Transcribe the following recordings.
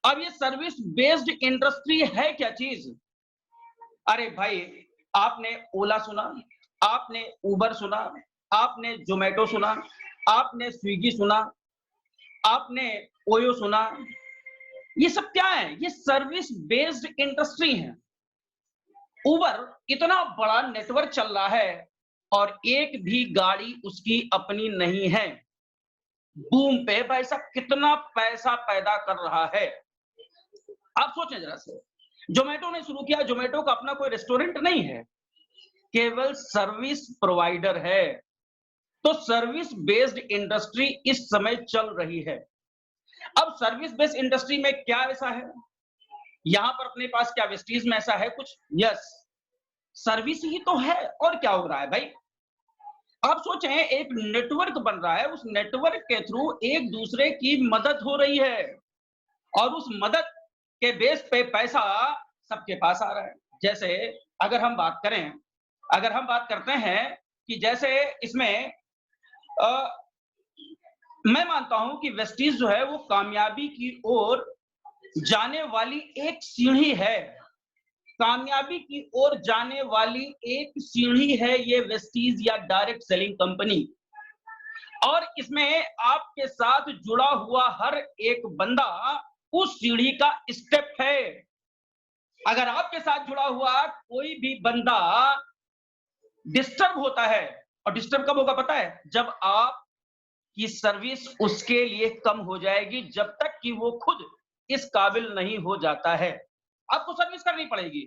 अब ये service based industry है क्या चीज? अरे भाई, आपने ओला सुना, आपने उबर सुना, आपने जोमेटो सुना, आपने स्विगी सुना, आपने ओयो सुना। ये सब क्या है? ये सर्विस बेस्ड इंडस्ट्री है। उबर इतना बड़ा नेटवर्क चल रहा है और एक भी गाड़ी उसकी अपनी नहीं है। बूम पे भाई साहब कितना पैसा पैदा कर रहा है। आप सोचें जरा से, जोमेटो ने शुरू किया, जोमेटो का अपना कोई रेस्टोरेंट नहीं है, केवल सर्विस प्रोवाइडर है। तो सर्विस बेस्ड इंडस्ट्री इस समय चल रही है। अब सर्विस बेस्ड इंडस्ट्री में क्या ऐसा है? यहां पर अपने पास क्या वेस्टीज में ऐसा है कुछ? यस, सर्विस ही तो है। और क्या हो रहा है भाई? आप सोचें, एक नेटवर्क बन रहा है, उस नेटवर्क के थ्रू एक दूसरे की मदद हो रही है और उस मदद के बेस पे पैसा सबके पास आ रहा है। जैसे अगर हम बात करें, अगर हम बात करते हैं कि जैसे इसमें अ, मैं मानता हूं कि वेस्टीज जो है वो कामयाबी की ओर जाने वाली एक सीढ़ी है। कामयाबी की ओर जाने वाली एक सीढ़ी है ये वेस्टीज या डायरेक्ट सेलिंग कंपनी। और इसमें आपके साथ जुड़ा हुआ हर एक बंदा उस सीढ़ी का स्टेप है। अगर आपके साथ जुड़ा हुआ कोई भी बंदा डिस्टर्ब होता है, और डिस्टर्ब कब होगा पता है? जब आपकी सर्विस उसके लिए कम हो जाएगी, जब तक कि वो खुद इस काबिल नहीं हो जाता है। आपको सर्विस करनी पड़ेगी।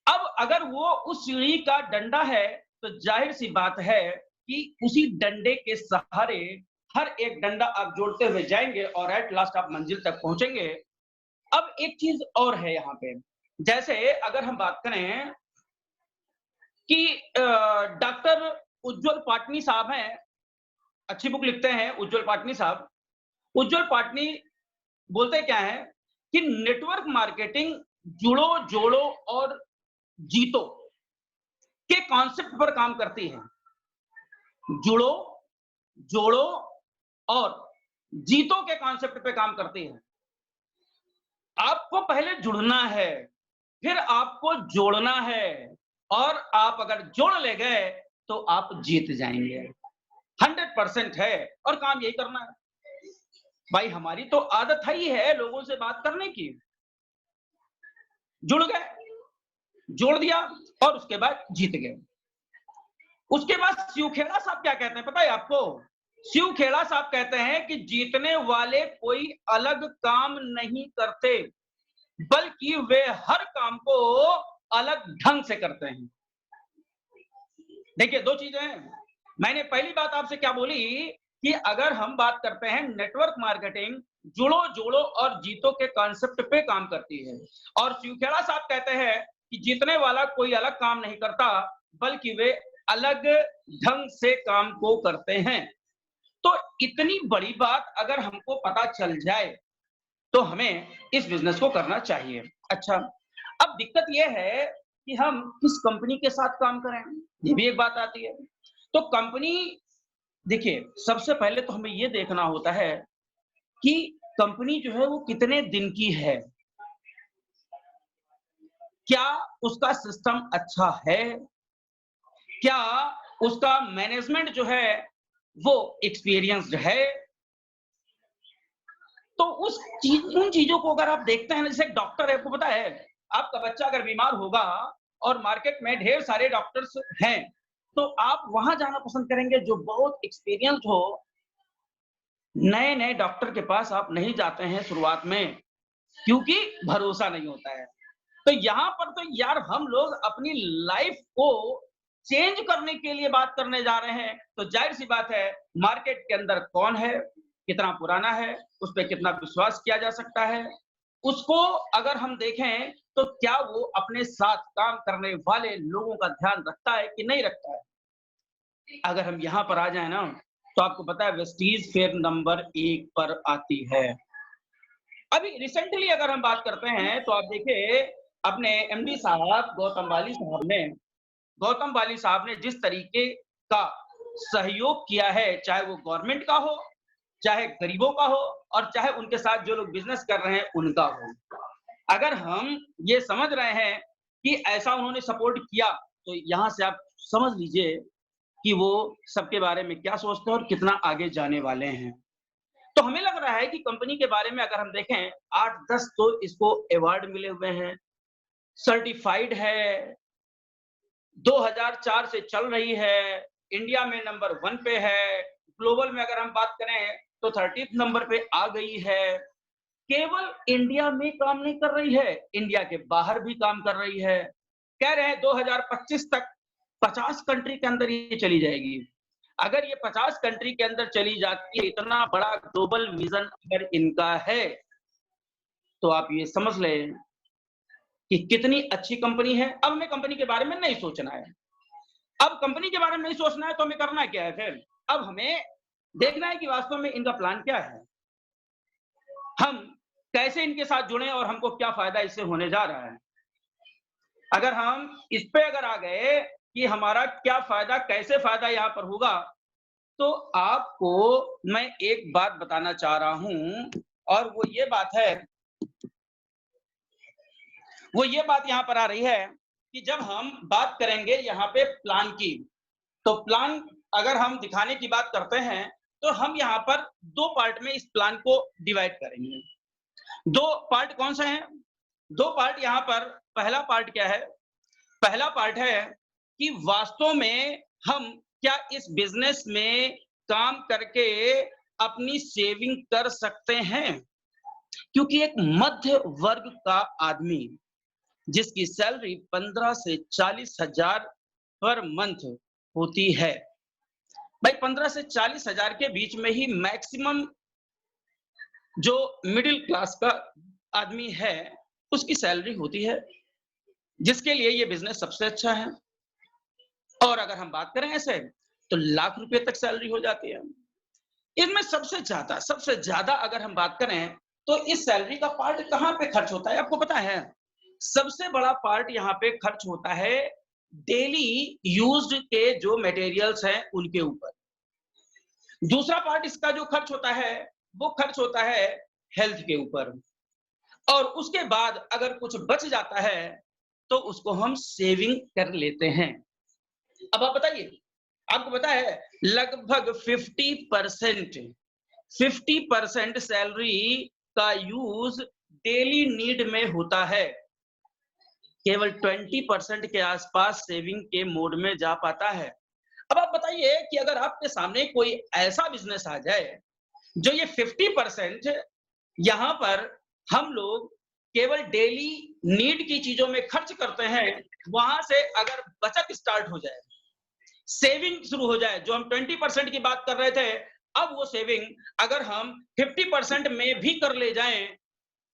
अब अगर वो उस सीढ़ी का डंडा है, तो जाहिर सी बात है कि उसी डंडे के सहारे हर एक डंडा आप जोड़ते हुए जाएंगे और एट लास्ट आप मंजिल तक पहुंचेंगे। अब एक चीज और है यहाँ पे, जैसे अगर हम बात करें कि डॉक्टर उज्जवल पाटनी साहब हैं, अच्छी बुक लिखते हैं उज्जवल पाटनी साहब। उज्जवल पाटनी बोलते क्या है कि नेटवर्क मार्केटिंग जुड़ो, जोड़ो और जीतो के कॉन्सेप्ट पर काम करती है। जुड़ो, जोड़ो और जीतो के कॉन्सेप्ट पे काम करती है। आपको पहले जुड़ना है, फिर आपको जोड़ना है, और आप अगर जोड़ ले गए तो आप जीत जाएंगे। 100% है। और काम यही करना है भाई। हमारी तो आदत है ही है लोगों से बात करने की। जुड़ गए, जोड़ दिया और उसके बाद जीत गए। उसके बाद शिव खेड़ा साहब क्या कहते हैं पता है आपको? शिव खेड़ा साहब कहते हैं कि जीतने वाले कोई अलग काम नहीं करते, बल्कि वे हर काम को अलग ढंग से करते हैं। देखिए, दो चीजें हैं। मैंने पहली बात आपसे क्या बोली कि अगर हम बात करते हैं नेटवर्क मार्केटिंग जुड़ो, जोड़ो और जीतो के कॉन्सेप्ट पे काम करती है, और शिवखेड़ा साहब कहते हैं कि जीतने वाला कोई अलग काम नहीं करता, बल्कि वे अलग ढंग से काम को करते हैं। तो इतनी बड़ी बात अगर हमको पता चल जाए तो हमें इस बिजनेस को करना चाहिए। अच्छा, अब दिक्कत यह है कि हम किस कंपनी के साथ काम करें, ये भी एक बात आती है। तो कंपनी, देखिए, सबसे पहले तो हमें ये देखना होता है कि कंपनी जो है वो कितने दिन की है, क्या उसका सिस्टम अच्छा है, क्या उसका मैनेजमेंट जो है वो एक्सपीरियंस्ड है। तो उन चीजों को अगर आप देखते हैं, जैसे एक डॉक्टर है, आपको पता है आपका बच्चा अगर बीमार होगा और मार्केट में ढेर सारे डॉक्टर्स हैं, तो आप वहां जाना पसंद करेंगे जो बहुत एक्सपीरियंस्ड हो। नए नए डॉक्टर के पास आप नहीं जाते हैं शुरुआत में, क्योंकि भरोसा नहीं होता है। तो यहाँ पर तो यार हम लोग अपनी लाइफ को चेंज करने के लिए बात करने जा रहे हैं, तो जाहिर सी बात है मार्केट के अंदर कौन है, कितना पुराना है, उस पर कितना विश्वास किया जा सकता है, उसको अगर हम देखें तो क्या वो अपने साथ काम करने वाले लोगों का ध्यान रखता है कि नहीं रखता है। अगर हम यहाँ पर आ जाए ना, तो आपको पता है वेस्टीज फिर नंबर 1 पर आती है। अभी रिसेंटली अगर हम बात करते हैं तो आप देखिए, अपने एमडी साहब गौतम बाली साहब ने जिस तरीके का सहयोग किया है, चाहे वो गवर्नमेंट का हो चाहे गरीबों का हो और चाहे उनके साथ जो लोग बिजनेस कर रहे हैं उनका हो। अगर हम ये समझ रहे हैं कि ऐसा उन्होंने सपोर्ट किया, तो यहाँ से आप समझ लीजिए कि वो सबके बारे में क्या सोचते हैं और कितना आगे जाने वाले हैं। तो हमें लग रहा है कि कंपनी के बारे में अगर हम देखें 8-10 तो इसको अवार्ड मिले हुए हैं, सर्टिफाइड है, 2004 से चल रही है, इंडिया में नंबर 1 पे है, ग्लोबल में अगर हम बात करें तो 30th नंबर पे आ गई है। केवल इंडिया में काम नहीं कर रही है, इंडिया के बाहर भी काम कर रही है। कह रहे हैं 2025 तक 50 कंट्री के अंदर ये चली जाएगी। अगर ये 50 कंट्री के अंदर चली जाती है, इतना बड़ा ग्लोबल विजन अगर इनका है, तो आप ये समझ लें कि कितनी अच्छी कंपनी है। अब हमें कंपनी के बारे में नहीं सोचना है। अब कंपनी के बारे में नहीं सोचना है तो हमें करना क्या है फिर? अब हमें देखना है कि वास्तव में इनका प्लान क्या है। हम कैसे इनके साथ जुड़े और हमको क्या फायदा इससे होने जा रहा है। अगर हम इस पे अगर आ गए कि हमारा क्या फायदा, कैसे फायदा यहाँ पर होगा, तो आपको मैं एक बात बताना चाह रहा हूं और वो ये बात यहाँ पर आ रही है कि जब हम बात करेंगे यहाँ पे प्लान की, तो प्लान अगर हम दिखाने की बात करते हैं, तो हम यहाँ पर 2 पार्ट में इस प्लान को डिवाइड करेंगे। 2 पार्ट कौन से हैं? 2 पार्ट यहाँ पर, पहला पार्ट क्या है? पहला पार्ट है कि वास्तव में हम क्या इस बिजनेस में काम करके अपनी सेविंग कर सकते हैं? क्योंकि एक मध्य वर्ग का आदमी जिसकी सैलरी 15 से 40 हजार पर मंथ होती है, भाई 15 से 40 हजार के बीच में ही मैक्सिमम जो मिडिल क्लास का आदमी है उसकी सैलरी होती है, जिसके लिए ये बिजनेस सबसे अच्छा है। और अगर हम बात करें ऐसे तो लाख रुपए तक सैलरी हो जाती है। इनमें सबसे ज्यादा अगर हम बात करें तो इस सैलरी का पार्ट कहां पे खर्च होता है आपको पता है? सबसे बड़ा पार्ट यहाँ पे खर्च होता है डेली यूज्ड के जो मटेरियल्स हैं उनके ऊपर। दूसरा पार्ट इसका जो खर्च होता है वो खर्च होता है हेल्थ के ऊपर। और उसके बाद अगर कुछ बच जाता है तो उसको हम सेविंग कर लेते हैं। अब आप बताइए, आपको पता है लगभग 50% सैलरी का यूज डेली नीड में होता है, केवल 20% के आसपास सेविंग के मोड में जा पाता है। अब आप बताइए कि अगर आपके सामने कोई ऐसा बिजनेस आ जाए जो ये 50% यहाँ पर हम लोग केवल डेली नीड की चीजों में खर्च करते हैं, वहां से अगर बचत स्टार्ट हो जाए, सेविंग शुरू हो जाए, जो हम 20% की बात कर रहे थे, अब वो सेविंग अगर हम 50% में भी कर ले जाएं,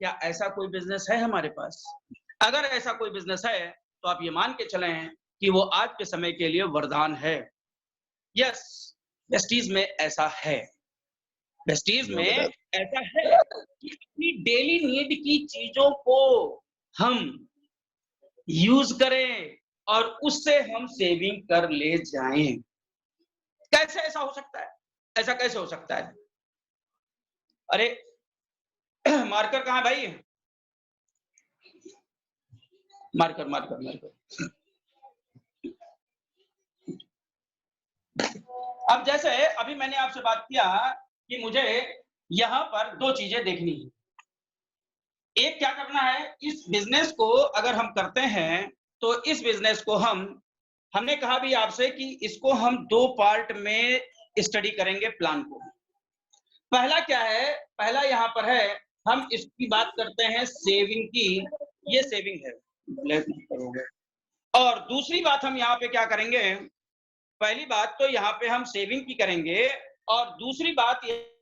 क्या ऐसा कोई बिजनेस है हमारे पास? अगर ऐसा कोई बिजनेस है तो आप ये मान के चलें कि वो आज के समय के लिए वरदान है। यस, वेस्टीज में ऐसा है। वेस्टीज में ऐसा है कि अपनी डेली नीड की चीजों को हम यूज करें और उससे हम सेविंग कर ले जाएं। कैसे ऐसा हो सकता है? ऐसा कैसे हो सकता है? अरे मार्कर कहाँ है भाई? Marker marker marker. अब जैसे अभी मैंने आपसे बात किया कि मुझे यहाँ पर 2 चीजें देखनी है। एक क्या करना है, इस बिजनेस को अगर हम करते हैं तो इस बिजनेस को हमने कहा भी आपसे कि इसको हम 2 पार्ट में स्टडी करेंगे प्लान को। पहला क्या है? पहला यहाँ पर है, हम इसकी बात करते हैं सेविंग की, ये सेविंग है, ब्लैक मत करोगे। और दूसरी बात हम यहाँ पे क्या करेंगे, पहली बात तो यहाँ पे हम सेविंग की करेंगे और दूसरी बात ये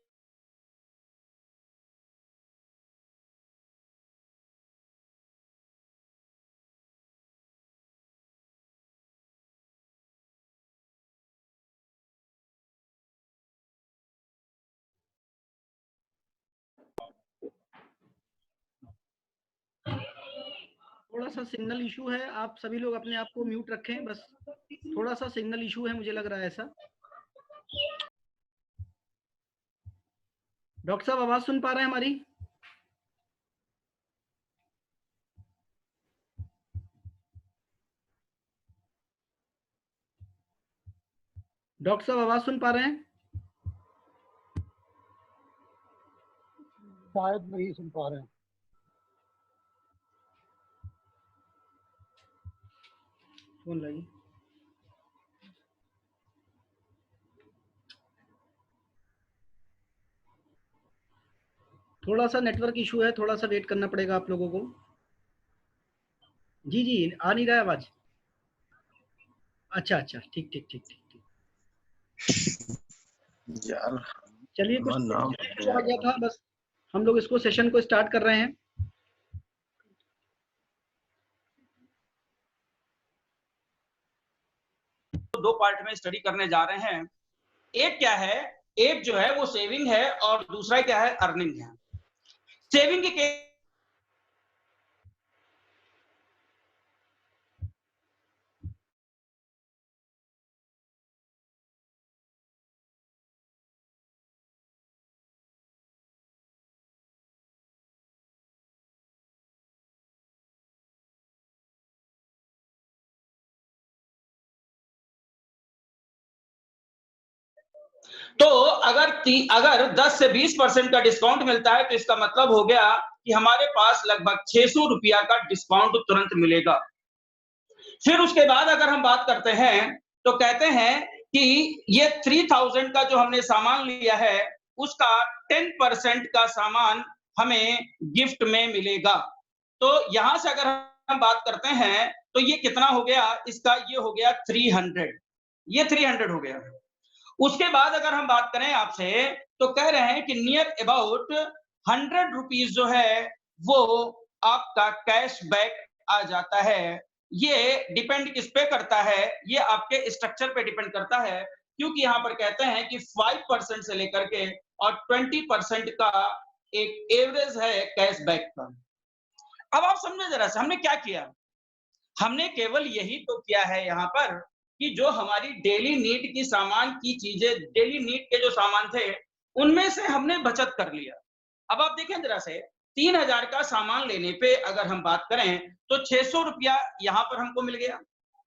थोड़ा सा सिग्नल इशू है, आप सभी लोग अपने आप को म्यूट रखें, बस थोड़ा सा सिग्नल इशू है, मुझे लग रहा है ऐसा। डॉक्टर साहब आवाज सुन पा रहे हैं हमारी? डॉक्टर साहब आवाज सुन पा रहे हैं? शायद नहीं सुन पा रहे हैं। फोन लाइए। थोड़ा सा नेटवर्क इशू है, थोड़ा सा वेट करना पड़ेगा आप लोगों को। जी जी, आ नहीं रहा है आवाज। अच्छा अच्छा, ठीक ठीक ठीक ठीक ठीक। यार चलिए, कुछ नाम आ गया था, बस हम लोग इसको सेशन को स्टार्ट कर रहे हैं। तो दो पार्ट में स्टडी करने जा रहे हैं। एक क्या है, एक जो है वो सेविंग है और दूसरा क्या है, अर्निंग है। सेविंग के केस तो अगर 10 से 20% का डिस्काउंट मिलता है तो इसका मतलब हो गया कि हमारे पास लगभग 600 रुपया का डिस्काउंट तुरंत मिलेगा। फिर उसके बाद अगर हम बात करते हैं तो कहते हैं कि ये 3000 का जो हमने सामान लिया है उसका 10% का सामान हमें गिफ्ट में मिलेगा। तो यहां से अगर हम बात करते हैं तो ये कितना हो गया, इसका ये हो गया 300, ये 300 हो गया। उसके बाद अगर हम बात करें आपसे तो कह रहे हैं कि नियर अबाउट 100 रुपीज जो है वो आपका कैशबैक आ जाता है। ये डिपेंड किस पे करता है, ये आपके स्ट्रक्चर पे डिपेंड करता है, क्योंकि यहां पर कहते हैं कि 5% से लेकर के और 20% का एक एवरेज है कैशबैक का। अब आप समझे जरा से हमने क्या किया, हमने केवल यही तो किया है यहाँ पर कि जो हमारी डेली नीड की सामान की चीजें, डेली नीड के जो सामान थे उनमें से हमने बचत कर लिया। अब आप देखें जरा से 3000 का सामान लेने पे अगर हम बात करें तो 600 रुपया यहाँ पर हमको मिल गया।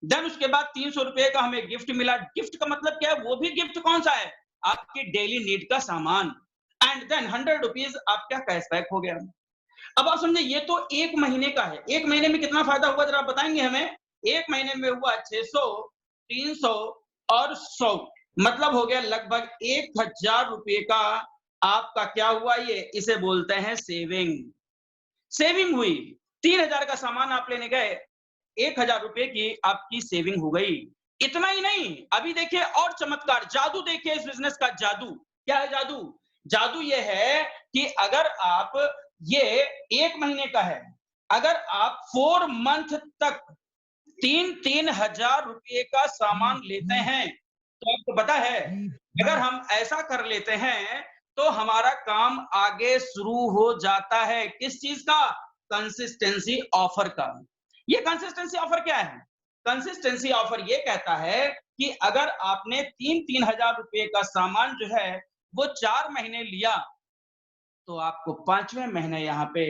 देन उसके बाद 300 रुपए का हमें गिफ्ट मिला। गिफ्ट का मतलब क्या है, वो भी गिफ्ट कौन सा है, आपकी डेली नीड का सामान। एंड देन 100 रुपीज आपका कैशबैक हो गया। अब आप समझे ये तो एक महीने का है। एक महीने में कितना फायदा हुआ जरा बताएंगे हमें? एक महीने में हुआ 600, 300 और 100, मतलब हो गया लगभग 1000 रुपये का आपका क्या हुआ, ये इसे बोलते हैं सेविंग। सेविंग हुई, 3000 का सामान आप लेने गए, 1000 रुपये की आपकी सेविंग हो गई। इतना ही नहीं, अभी देखिए और चमत्कार, जादू देखिए इस बिजनेस का। जादू क्या है, जादू जादू ये है कि अगर आप, ये एक महीने का है, अगर आप 4 मंथ तक 3-3 हजार रुपये का सामान लेते हैं तो आपको पता है अगर हम ऐसा कर लेते हैं तो हमारा काम आगे शुरू हो जाता है। किस चीज का, कंसिस्टेंसी ऑफर का। ये कंसिस्टेंसी ऑफर क्या है, कंसिस्टेंसी ऑफर ये कहता है कि अगर आपने 3-3 हजार रुपये का सामान जो है वो 4 महीने लिया तो आपको 5वें महीने यहाँ पे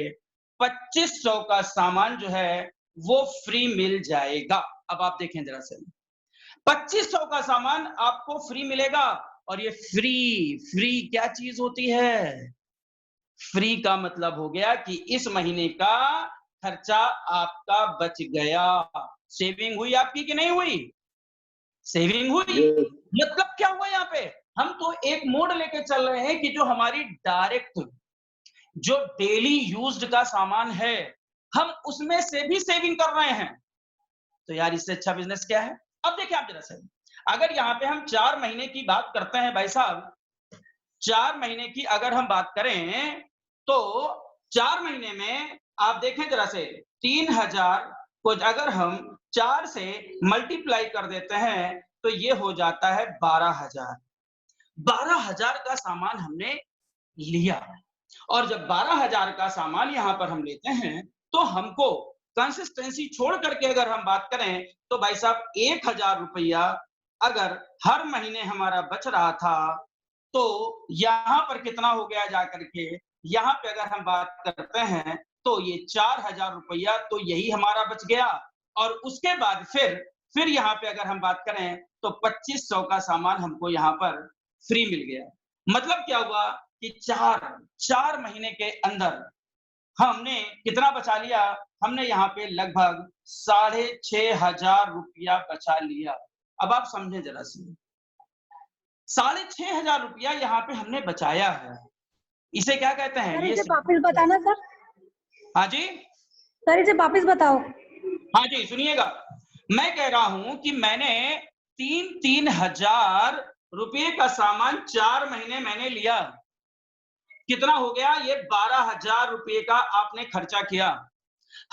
2500 का सामान जो है वो फ्री मिल जाएगा। अब आप देखें जरा से, 2500 का सामान आपको फ्री मिलेगा। और ये फ्री, फ्री क्या चीज होती है, फ्री का मतलब हो गया कि इस महीने का खर्चा आपका बच गया। सेविंग हुई आपकी कि नहीं हुई, सेविंग हुई। मतलब क्या हुआ यहाँ पे, हम तो एक मोड लेके चल रहे हैं कि जो हमारी डायरेक्ट, जो डेली यूज्ड का सामान है हम उसमें से भी सेविंग कर रहे हैं। तो यार इससे अच्छा बिजनेस क्या है। अब देखिए आप जरा से, अगर यहाँ पे हम 4 महीने की बात करते हैं भाई साहब, 4 महीने की अगर हम बात करें तो 4 महीने में आप देखें जरा से 3000 को अगर हम 4 से मल्टीप्लाई कर देते हैं तो ये हो जाता है 12000। 12000 का सामान हमने लिया। और जब 12000 का सामान यहां पर हम लेते हैं तो हमको कंसिस्टेंसी छोड़ करके अगर हम बात करें तो भाई साहब 1000 रुपया अगर हर महीने हमारा बच रहा था तो यहाँ पर कितना हो गया जाकर के, यहाँ पे अगर हम बात करते हैं तो ये 4,000 रुपया तो यही हमारा बच गया। और उसके बाद फिर यहाँ पे अगर हम बात करें तो 2500 का सामान हमको यहाँ पर फ्री मिल गया। मतलब क्या हुआ कि 4 महीने के अंदर हमने कितना बचा लिया? हमने यहाँ पे लगभग 6,500 रुपया बचा लिया। अब आप समझें जरा सी, 6,500 रुपया यहाँ पे हमने बचाया है। इसे क्या कहते हैं? सर ये इसे वापस बताना सर। हाँ जी, सर इसे वापस बताओ। हाँ जी, सुनिएगा। मैं कह रहा हूं कि मैंने 3-3 हजार रुपये का सामान 4 महीने मैंने लिया। कितना हो गया? ये 12,000 रुपये का आपने खर्चा किया।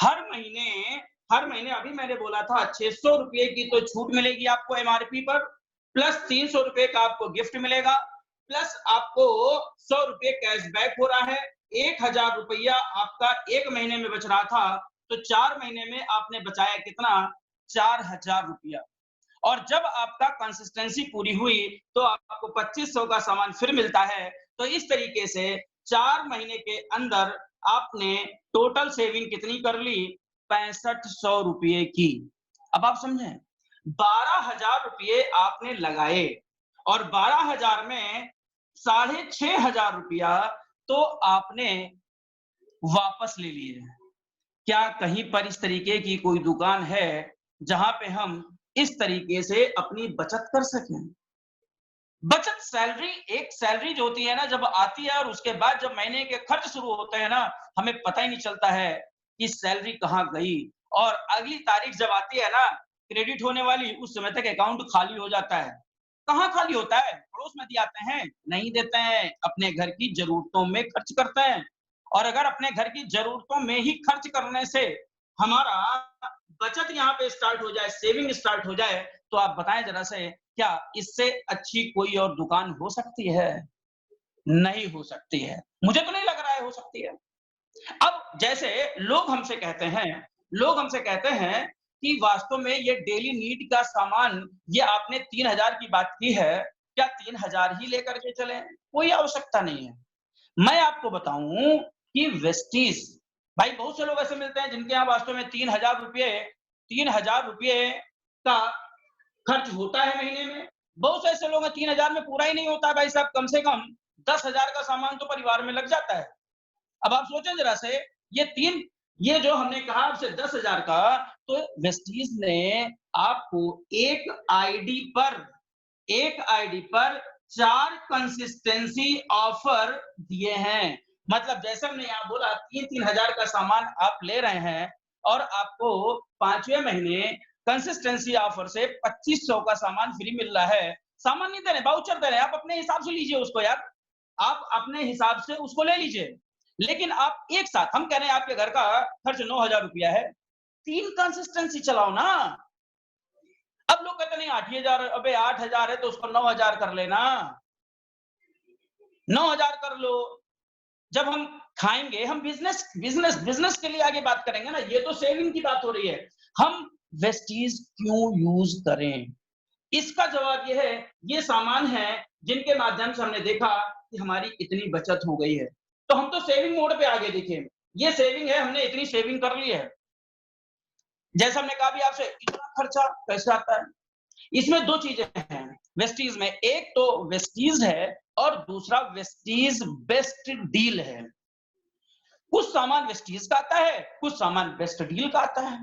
हर महीने अभी मैंने बोला था 600 रुपये की तो छूट मिलेगी आपको एमआरपी पर, प्लस 300 रुपये का आपको गिफ्ट मिलेगा, प्लस आपको 100 रुपये कैशबैक हो रहा है। 1,000 रुपया आपका 1 महीने में बच रहा था, तो 4 महीने में आपने बचाया कितना? 4,000 रुपया। और जब आपका कंसिस्टेंसी पूरी हुई तो आपको 2500 का सामान फिर मिलता है। तो इस तरीके से 4 महीने के अंदर आपने टोटल सेविंग कितनी कर ली? 6500 रुपये की। अब आप समझें, 12,000 रुपये आपने लगाए और 12,000 में 6,500 रुपया तो आपने वापस ले लिए। क्या कहीं पर इस तरीके की कोई दुकान है जहां पे हम इस तरीके से अपनी बचत कर सकें? बचत सैलरी, एक सैलरी जो होती है ना, जब आती है और उसके बाद जब महीने के खर्च शुरू होते हैं ना, हमें पता ही नहीं चलता है कि सैलरी कहाँ गई। और अगली तारीख जब आती है ना, क्रेडिट होने वाली, उस समय तक अकाउंट खाली हो जाता है। कहाँ खाली होता है? पड़ोस में दिए आते हैं? नहीं देते हैं, अपने घर की जरूरतों में खर्च करते हैं। और अगर अपने घर की जरूरतों में ही खर्च करने से हमारा बचत यहाँ पे स्टार्ट हो जाए, सेविंग स्टार्ट हो जाए, तो आप बताएं जरा से, क्या इससे अच्छी कोई और दुकान हो सकती है? नहीं हो सकती है। मुझे तो नहीं लग रहा है हो सकती है। अब जैसे लोग हमसे कहते हैं कि वास्तव में ये डेली नीड का सामान, ये आपने 3,000 की बात की है, क्या 3,000 ही लेकर के चलें? कोई आवश्यकता नहीं है। मैं आपको बताऊं कि वेस्टीज, भाई बहुत से लोग ऐसे मिलते हैं जिनके यहाँ वास्तव में 3,000 रुपये का खर्च होता है महीने में। बहुत से ऐसे लोग हैं 3,000 में पूरा ही नहीं होता है भाई साहब, कम से कम 10,000 का सामान तो परिवार में लग जाता है। अब आप सोचें जरा से, ये जो हमने कहा आपसे 10,000 का, तो वेस्टीज ने आपको एक आईडी पर 4 कंसिस्टेंसी ऑफर दिए हैं। मतलब जैसे हमने यहाँ बोला 3-3 हजार का सामान आप ले रहे हैं और आपको 5वें महीने कंसिस्टेंसी ऑफर से 2500 का सामान फ्री मिल रहा है। सामान नहीं दे रहे, वाउचर दे रहे हैं, आप अपने हिसाब से लीजिए उसको यार, आप अपने हिसाब से उसको ले लीजिए। लेकिन आप एक साथ, हम कह रहे हैं आपके घर का खर्च 9,000 रुपया है, 3 कंसिस्टेंसी चलाओ ना। अब लोग कहते नहीं 8,000, अबे 8,000 है तो उसको 9,000 कर लेना, 9,000 कर लो। जब हम खाएंगे, हम बिजनेस के लिए आगे बात करेंगे ना, ये तो सेविंग की बात हो रही है। हम वेस्टीज क्यों यूज करें? इसका जवाब ये है, ये सामान है जिनके माध्यम से हमने देखा कि हमारी इतनी बचत हो गई है। तो हम तो सेविंग मोड पे आगे देखें, ये सेविंग है, हमने इतनी सेविंग कर ली है। जैसा हमने कहा भी आपसे, इतना खर्चा कैसे आता है? इसमें 2 चीजें हैं वेस्टीज में, एक तो वेस्टीज है और दूसरा वेस्टीज बेस्ट डील है। कुछ सामान वेस्टीज का आता है, कुछ सामान बेस्ट डील का आता है,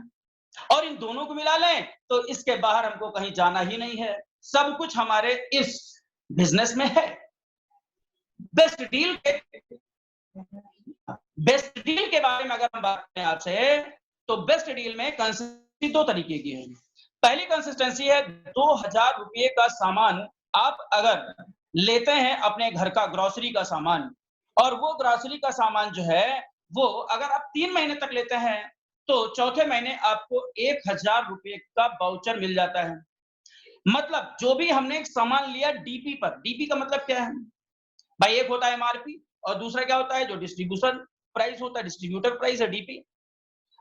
और इन दोनों को मिला लें तो इसके बाहर हमको कहीं जाना ही नहीं है, सब कुछ हमारे इस बिजनेस में है। बेस्ट डील के बारे में अगर हम बात करें आपसे, तो बेस्ट डील में कंसिस्टेंसी 2 तरीके की है। पहली कंसिस्टेंसी है 2,000 रुपये का सामान आप अगर लेते हैं, अपने घर का ग्रोसरी का सामान, और वो ग्रोसरी का सामान जो है वो अगर आप 3 महीने तक लेते हैं तो चौथे महीने आपको 1,000 रुपये का वाउचर मिल जाता है। मतलब जो भी हमने एक सामान लिया डीपी पर, डीपी का मतलब क्या है भाई? एक होता है एमआरपी और दूसरा क्या होता है, जो डिस्ट्रीब्यूशन प्राइस होता है, डिस्ट्रीब्यूटर प्राइस है डीपी।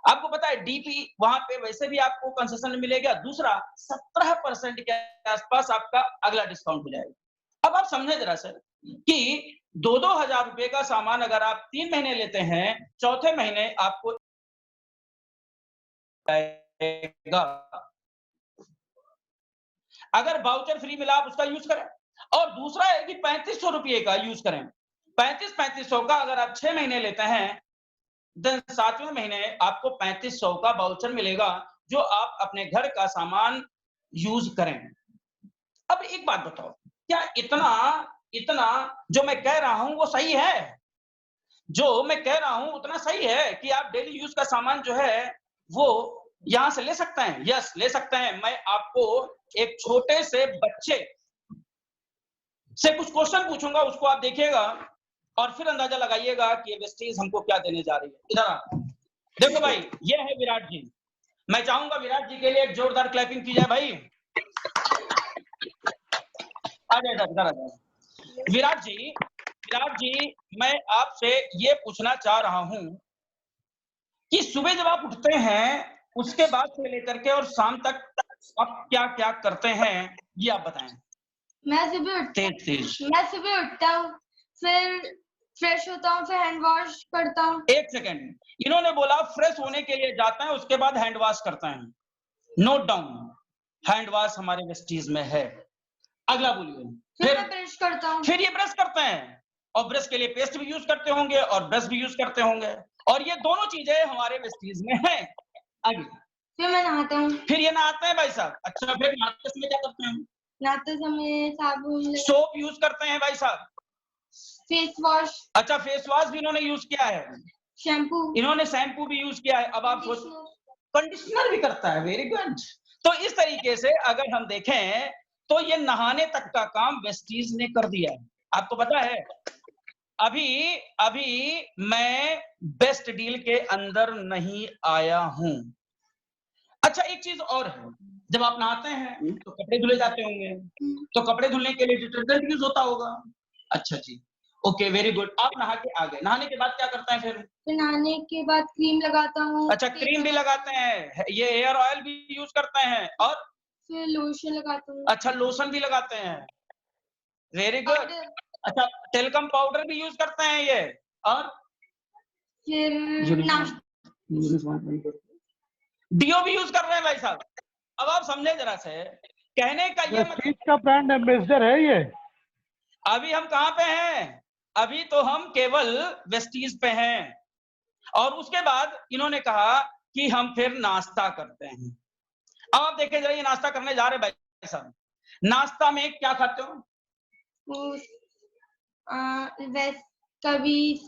आपको पता है डीपी वहां पे वैसे भी आपको कंसेशन मिलेगा, दूसरा 17% के आसपास आपका अगला डिस्काउंट हो जाएगा। अब आप समझे जरा सर, कि 2-2 हजार रुपए का सामान अगर आप 3 महीने लेते हैं, चौथे महीने आपको आएगा। अगर वाउचर फ्री मिला आप उसका यूज करें। और दूसरा है कि 3500 रुपए का यूज करें। 3500 का अगर आप 6 महीने लेते हैं, देन 7वें महीने आपको 3500 का वाउचर मिलेगा, जो आप अपने घर का सामान यूज करें। अब एक बात बताओ, क्या इतना इतना जो मैं कह रहा हूं वो सही है? जो मैं कह रहा हूं उतना सही है कि आप डेली यूज का सामान जो है वो यहां से ले सकते हैं? यस, ले सकते हैं। मैं आपको एक छोटे से बच्चे से कुछ क्वेश्चन पूछूंगा, उसको आप देखिएगा और फिर अंदाजा लगाइएगा कि ये वेस्टीज हमको क्या देने जा रही है। इधर आ, देखो भाई, ये है विराट जी। मैं चाहूंगा विराट जी के लिए एक जोरदार क्लैपिंग की जाए भाई। आ जाए इधर आ जाए। विराट जी, मैं आपसे ये पूछना चाह रहा हूं कि सुबह जब आप उठते हैं उसके बाद से लेकर के और शाम तक आप क्या क्या करते हैं, ये आप बताएं। मैं सुबह उठता हूँ, फिर फ्रेश होता हूँ, फिर हैंड वॉश करता हूँ। एक सेकेंड, इन्होंने बोला फ्रेश होने के लिए जाते हैं, उसके बाद हैंड वॉश करते हैं। नोट डाउन, हैंड वॉश हमारे वेस्टीज में है। अगला बोलिए। फिर मैं ब्रश करता हूँ। फिर ये ब्रश करते हैं, और ब्रश के लिए पेस्ट भी यूज करते होंगे और ब्रश भी यूज करते होंगे, और ये दोनों चीजें हमारे वेस्टीज में हैं। आगे। फिर मैं नहाता हूँ। फिर ये नहाते हैं भाई साहब। अच्छा, फिर नहाते समय क्या करते हैं? नहाते समय साबुन, सोप यूज करते हैं भाई साहब। Face wash. अच्छा, फेस वॉश भी इन्होंने यूज किया है। शैम्पू, इन्होंने शैम्पू भी यूज किया है। अब आप सोच, कंडीशनर भी करता है। Very good. तो इस तरीके से अगर हम देखें तो ये नहाने तक का काम वेस्टीज ने कर दिया है। आपको पता है, अभी मैं बेस्ट डील के अंदर नहीं आया हूं। अच्छा, एक चीज और है, जब आप नहाते हैं तो कपड़े धुले जाते होंगे, तो कपड़े धुलने के लिए डिटर्जेंट यूज होता होगा। अच्छा जी, ओके, वेरी गुड। आप नहा के आ गए, नहाने के बाद क्या करते हैं? फिर नहाने के बाद क्रीम लगाता हूँ। अच्छा, क्रीम भी लगाते हैं, ये हेयर ऑयल भी यूज करते हैं, और फिर लोशन लगाता हूँ। अच्छा, लोशन भी लगाते हैं। Very good. अच्छा, टेल्कम पाउडर भी यूज करते हैं ये, और फिर डीओ भी यूज कर रहे हैं भाई साहब। अब आप समझे जरा से, कहने का ये मतलब का ब्रांड एम्बेसडर है ये। अभी हम कहां पे हैं? अभी तो हम केवल वेस्टीज पे हैं, और उसके बाद इन्होंने कहा कि हम फिर नाश्ता करते हैं। अब आप देखें जरा, ये नाश्ता करने जा रहे हैं भाई साहब, नाश्ता में क्या खाते हो? कभी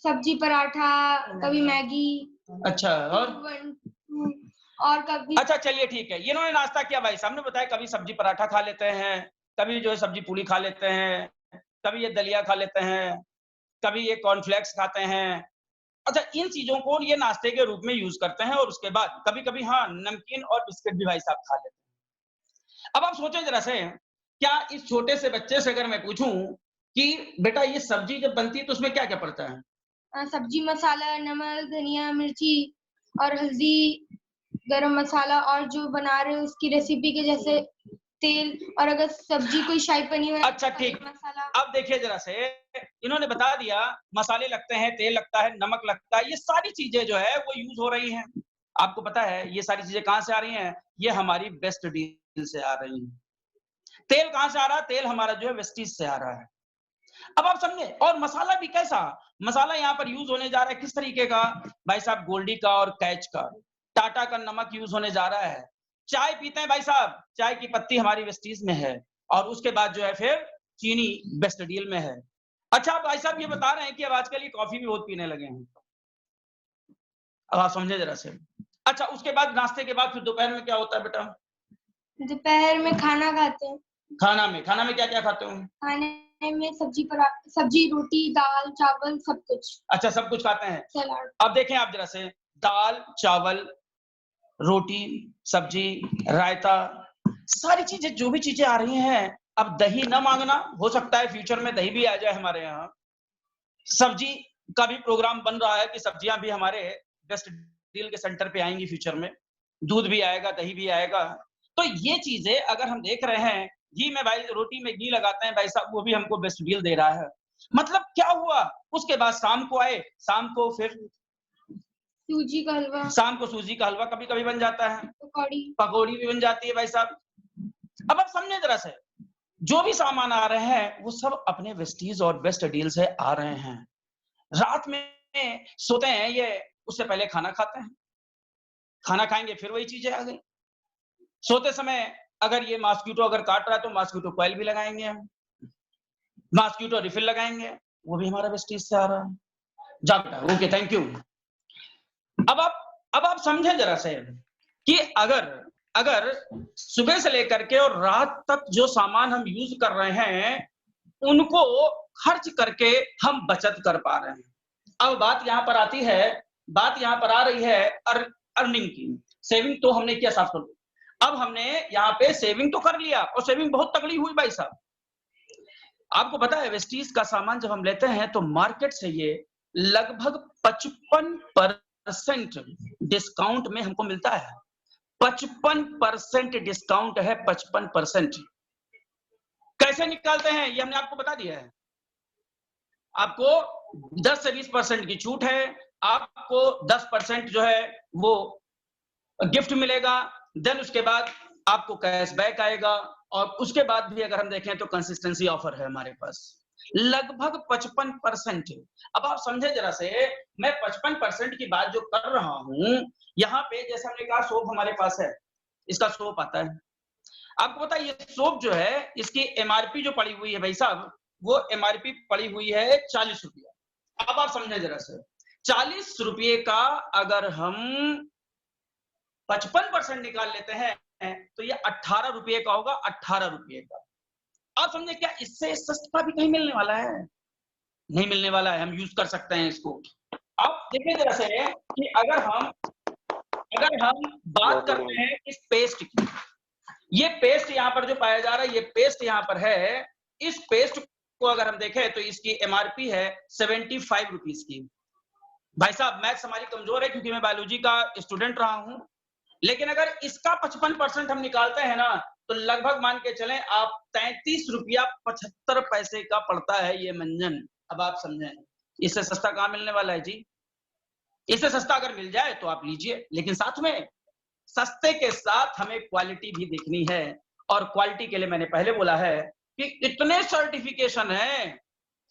सब्जी पराठा, कभी मैगी। अच्छा, और कभी, अच्छा चलिए ठीक है, इन्होंने नाश्ता किया भाई साहब ने बताया, कभी सब्जी पराठा खा लेते हैं, कभी जो है सब्जी पूरी खा लेते हैं, कभी ये दलिया खा लेते हैं, कभी ये कॉर्नफ्लेक्स खाते हैं। अच्छा, इन चीजों को ये नाश्ते के रूप में यूज करते हैं, और उसके बाद कभी कभी हाँ नमकीन और बिस्किट भी भाई साहब खा लेते हैं। अब आप सोचें जरा से, क्या इस छोटे से बच्चे से अगर मैं पूछूं कि बेटा ये सब्जी जब बनती है तो उसमें क्या क्या पड़ता है? सब्जी मसाला, नमक, धनिया, मिर्ची और हल्दी, गरम मसाला, और जो बना रहे हो उसकी रेसिपी के जैसे तेल, और अगर सब्जी कोई शाही पनीर है। अच्छा ठीक, अब देखिए जरा से, इन्होंने बता दिया मसाले लगते हैं, तेल लगता है, नमक लगता है, ये सारी चीजें जो है वो यूज हो रही हैं। आपको पता है ये सारी चीजें कहां से आ रही हैं? ये हमारी बेस्ट डील से आ रही हैं। तेल कहां से आ रहा है? तेल हमारा जो है वेस्टीज से आ रहा है। अब आप समझे, और मसाला भी कैसा मसाला यहाँ पर यूज होने जा रहा है, किस तरीके का भाई साहब? गोल्डी का और कैच का, टाटा का नमक यूज होने जा रहा है। चाय पीते हैं भाई साहब, चाय की पत्ती हमारी वेस्टीज में है, और उसके बाद जो है फिर चीनी बेस्ट डील में है। अच्छा, भाई साहब ये बता रहे हैं कि अब आजकल ये कॉफी भी बहुत पीने लगे हैं। अब आप समझे जरा से। अच्छा, उसके बाद नाश्ते के बाद फिर दोपहर में क्या होता है बेटा? दोपहर में खाना खाते हैं। खाना में क्या क्या खाते हो? खाने में सब्जी, रोटी, दाल, चावल, सब कुछ। अच्छा, सब कुछ खाते हैं। सलाद। अब देखें आप जरा से, दाल, चावल, रोटी, सब्जी, रायता, सारी चीजें, जो भी चीजें आ रही हैं। अब दही न मांगना, हो सकता है फ्यूचर में दही भी आ जाए हमारे यहाँ। सब्जी का भी प्रोग्राम बन रहा है कि सब्जियां भी हमारे बेस्ट डील के सेंटर पे आएंगी फ्यूचर में। दूध भी आएगा, दही भी आएगा। तो ये चीजें अगर हम देख रहे हैं घी में भाई, रोटी में घी लगाते हैं भाई साहब, वो भी हमको बेस्ट डील दे रहा है। मतलब क्या हुआ, उसके बाद शाम को आए, शाम को फिर सूजी का हलवा, शाम को सूजी का हलवा कभी कभी बन जाता है, पकौड़ी। पकौड़ी भी बन जाती है भाई साहब। अब आप समझे जरा से, जो भी सामान आ रहे हैं वो सब अपने वेस्टीज और बेस्ट डील से आ रहे हैं। रात में सोते हैं ये, उससे पहले खाना खाते हैं, खाना खाएंगे फिर वही चीजें आ गई। सोते समय अगर ये मॉस्किटो अगर काट रहा है तो मॉस्किटो कॉइल भी लगाएंगे हम, मॉस्किटो रिफिल लगाएंगे, वो भी हमारा वेस्टीज से आ रहा है। जा बेटा, ओके, थैंक यू। अब आप समझे जरा से कि अगर सुबह से लेकर के और रात तक जो सामान हम यूज कर रहे हैं उनको खर्च करके हम बचत कर पा रहे हैं। अब बात यहां पर आती है, बात यहां पर आ रही है अर्निंग की। सेविंग तो हमने किया साफ कर, अब हमने यहाँ पे सेविंग तो कर लिया और सेविंग बहुत तगड़ी हुई भाई साहब। आपको पता है वेस्टीज का सामान जब हम लेते हैं तो मार्केट से ये लगभग 55% डिस्काउंट में हमको मिलता है। 55% डिस्काउंट है, 55%। कैसे निकालते हैं ये हमने आपको बता दिया है। आपको 10 से 20% की छूट है, आपको 10% जो है वो गिफ्ट मिलेगा, देन उसके बाद आपको कैशबैक आएगा, और उसके बाद भी अगर हम देखें तो कंसिस्टेंसी ऑफर है हमारे पास लगभग 55%। अब आप समझे जरा से, मैं 55% की बात जो कर रहा हूं, यहाँ पे जैसे हमने कहा सोप हमारे पास है, इसका सोप आता है। आपको पता है ये सोप जो है इसकी एमआरपी जो पड़ी हुई है भाई साहब, वो एमआरपी पड़ी हुई है 40 रुपया। अब आप समझे जरा से, 40 रुपये का अगर हम 55% निकाल लेते हैं तो ये 18 रुपये का होगा, 18 रुपये का। आप समझे क्या इससे सस्ता भी कहीं मिलने वाला है? नहीं मिलने वाला है, हम यूज कर सकते हैं इसको। आप देखिए जरा से कि अगर हम बात करते हैं इस पेस्ट की, ये पेस्ट यहाँ पर जो पाया जा रहा है, ये पेस्ट यहाँ पर है, इस पेस्ट को अगर हम देखें तो इसकी एमआरपी है 75 रुपीज की। भाई साहब मैथ्स हमारी कमजोर है क्योंकि मैं बायोलॉजी का स्टूडेंट रहा हूं, लेकिन अगर इसका 55% हम निकालते हैं ना तो लगभग मान के चलें आप 33 रुपया 75 पैसे का पड़ता है ये मंजन। अब आप समझें, इससे सस्ता कहां मिलने वाला है जी? इससे सस्ता अगर मिल जाए तो आप लीजिए, लेकिन साथ में सस्ते के साथ हमें क्वालिटी भी देखनी है, और क्वालिटी के लिए मैंने पहले बोला है कि इतने सर्टिफिकेशन है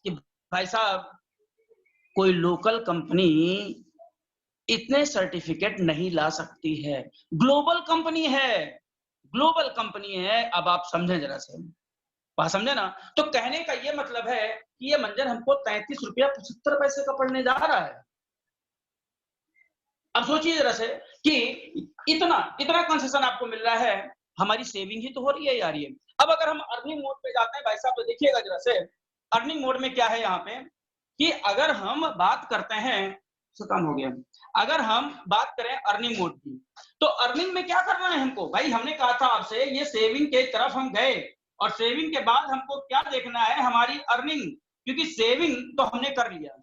कि भाई साहब कोई लोकल कंपनी इतने सर्टिफिकेट नहीं ला सकती है, ग्लोबल कंपनी है, ग्लोबल कंपनी है। अब आप समझें जरा से, बात समझे ना? तो कहने का ये मतलब है कि ये मंजन हमको 33 रुपया 75 पैसे का पड़ने जा रहा है। अब सोचिए जरा से कि इतना कंसेशन आपको मिल रहा है, हमारी सेविंग ही तो हो रही है यार ये। अब अगर हम अर्निंग मोड पे जाते हैं भाई साहब तो देखिएगा जरा से, अर्निंग मोड में क्या है यहाँ पे कि अगर हम बात करते हैं, काम हो गया, अगर हम बात करें अर्निंग मोड की, तो अर्निंग में क्या करना है हमको? भाई हमने कहा था आपसे ये सेविंग के तरफ हम गए, और सेविंग के बाद हमको क्या देखना है? हमारी अर्निंग, क्योंकि सेविंग तो हमने कर लिया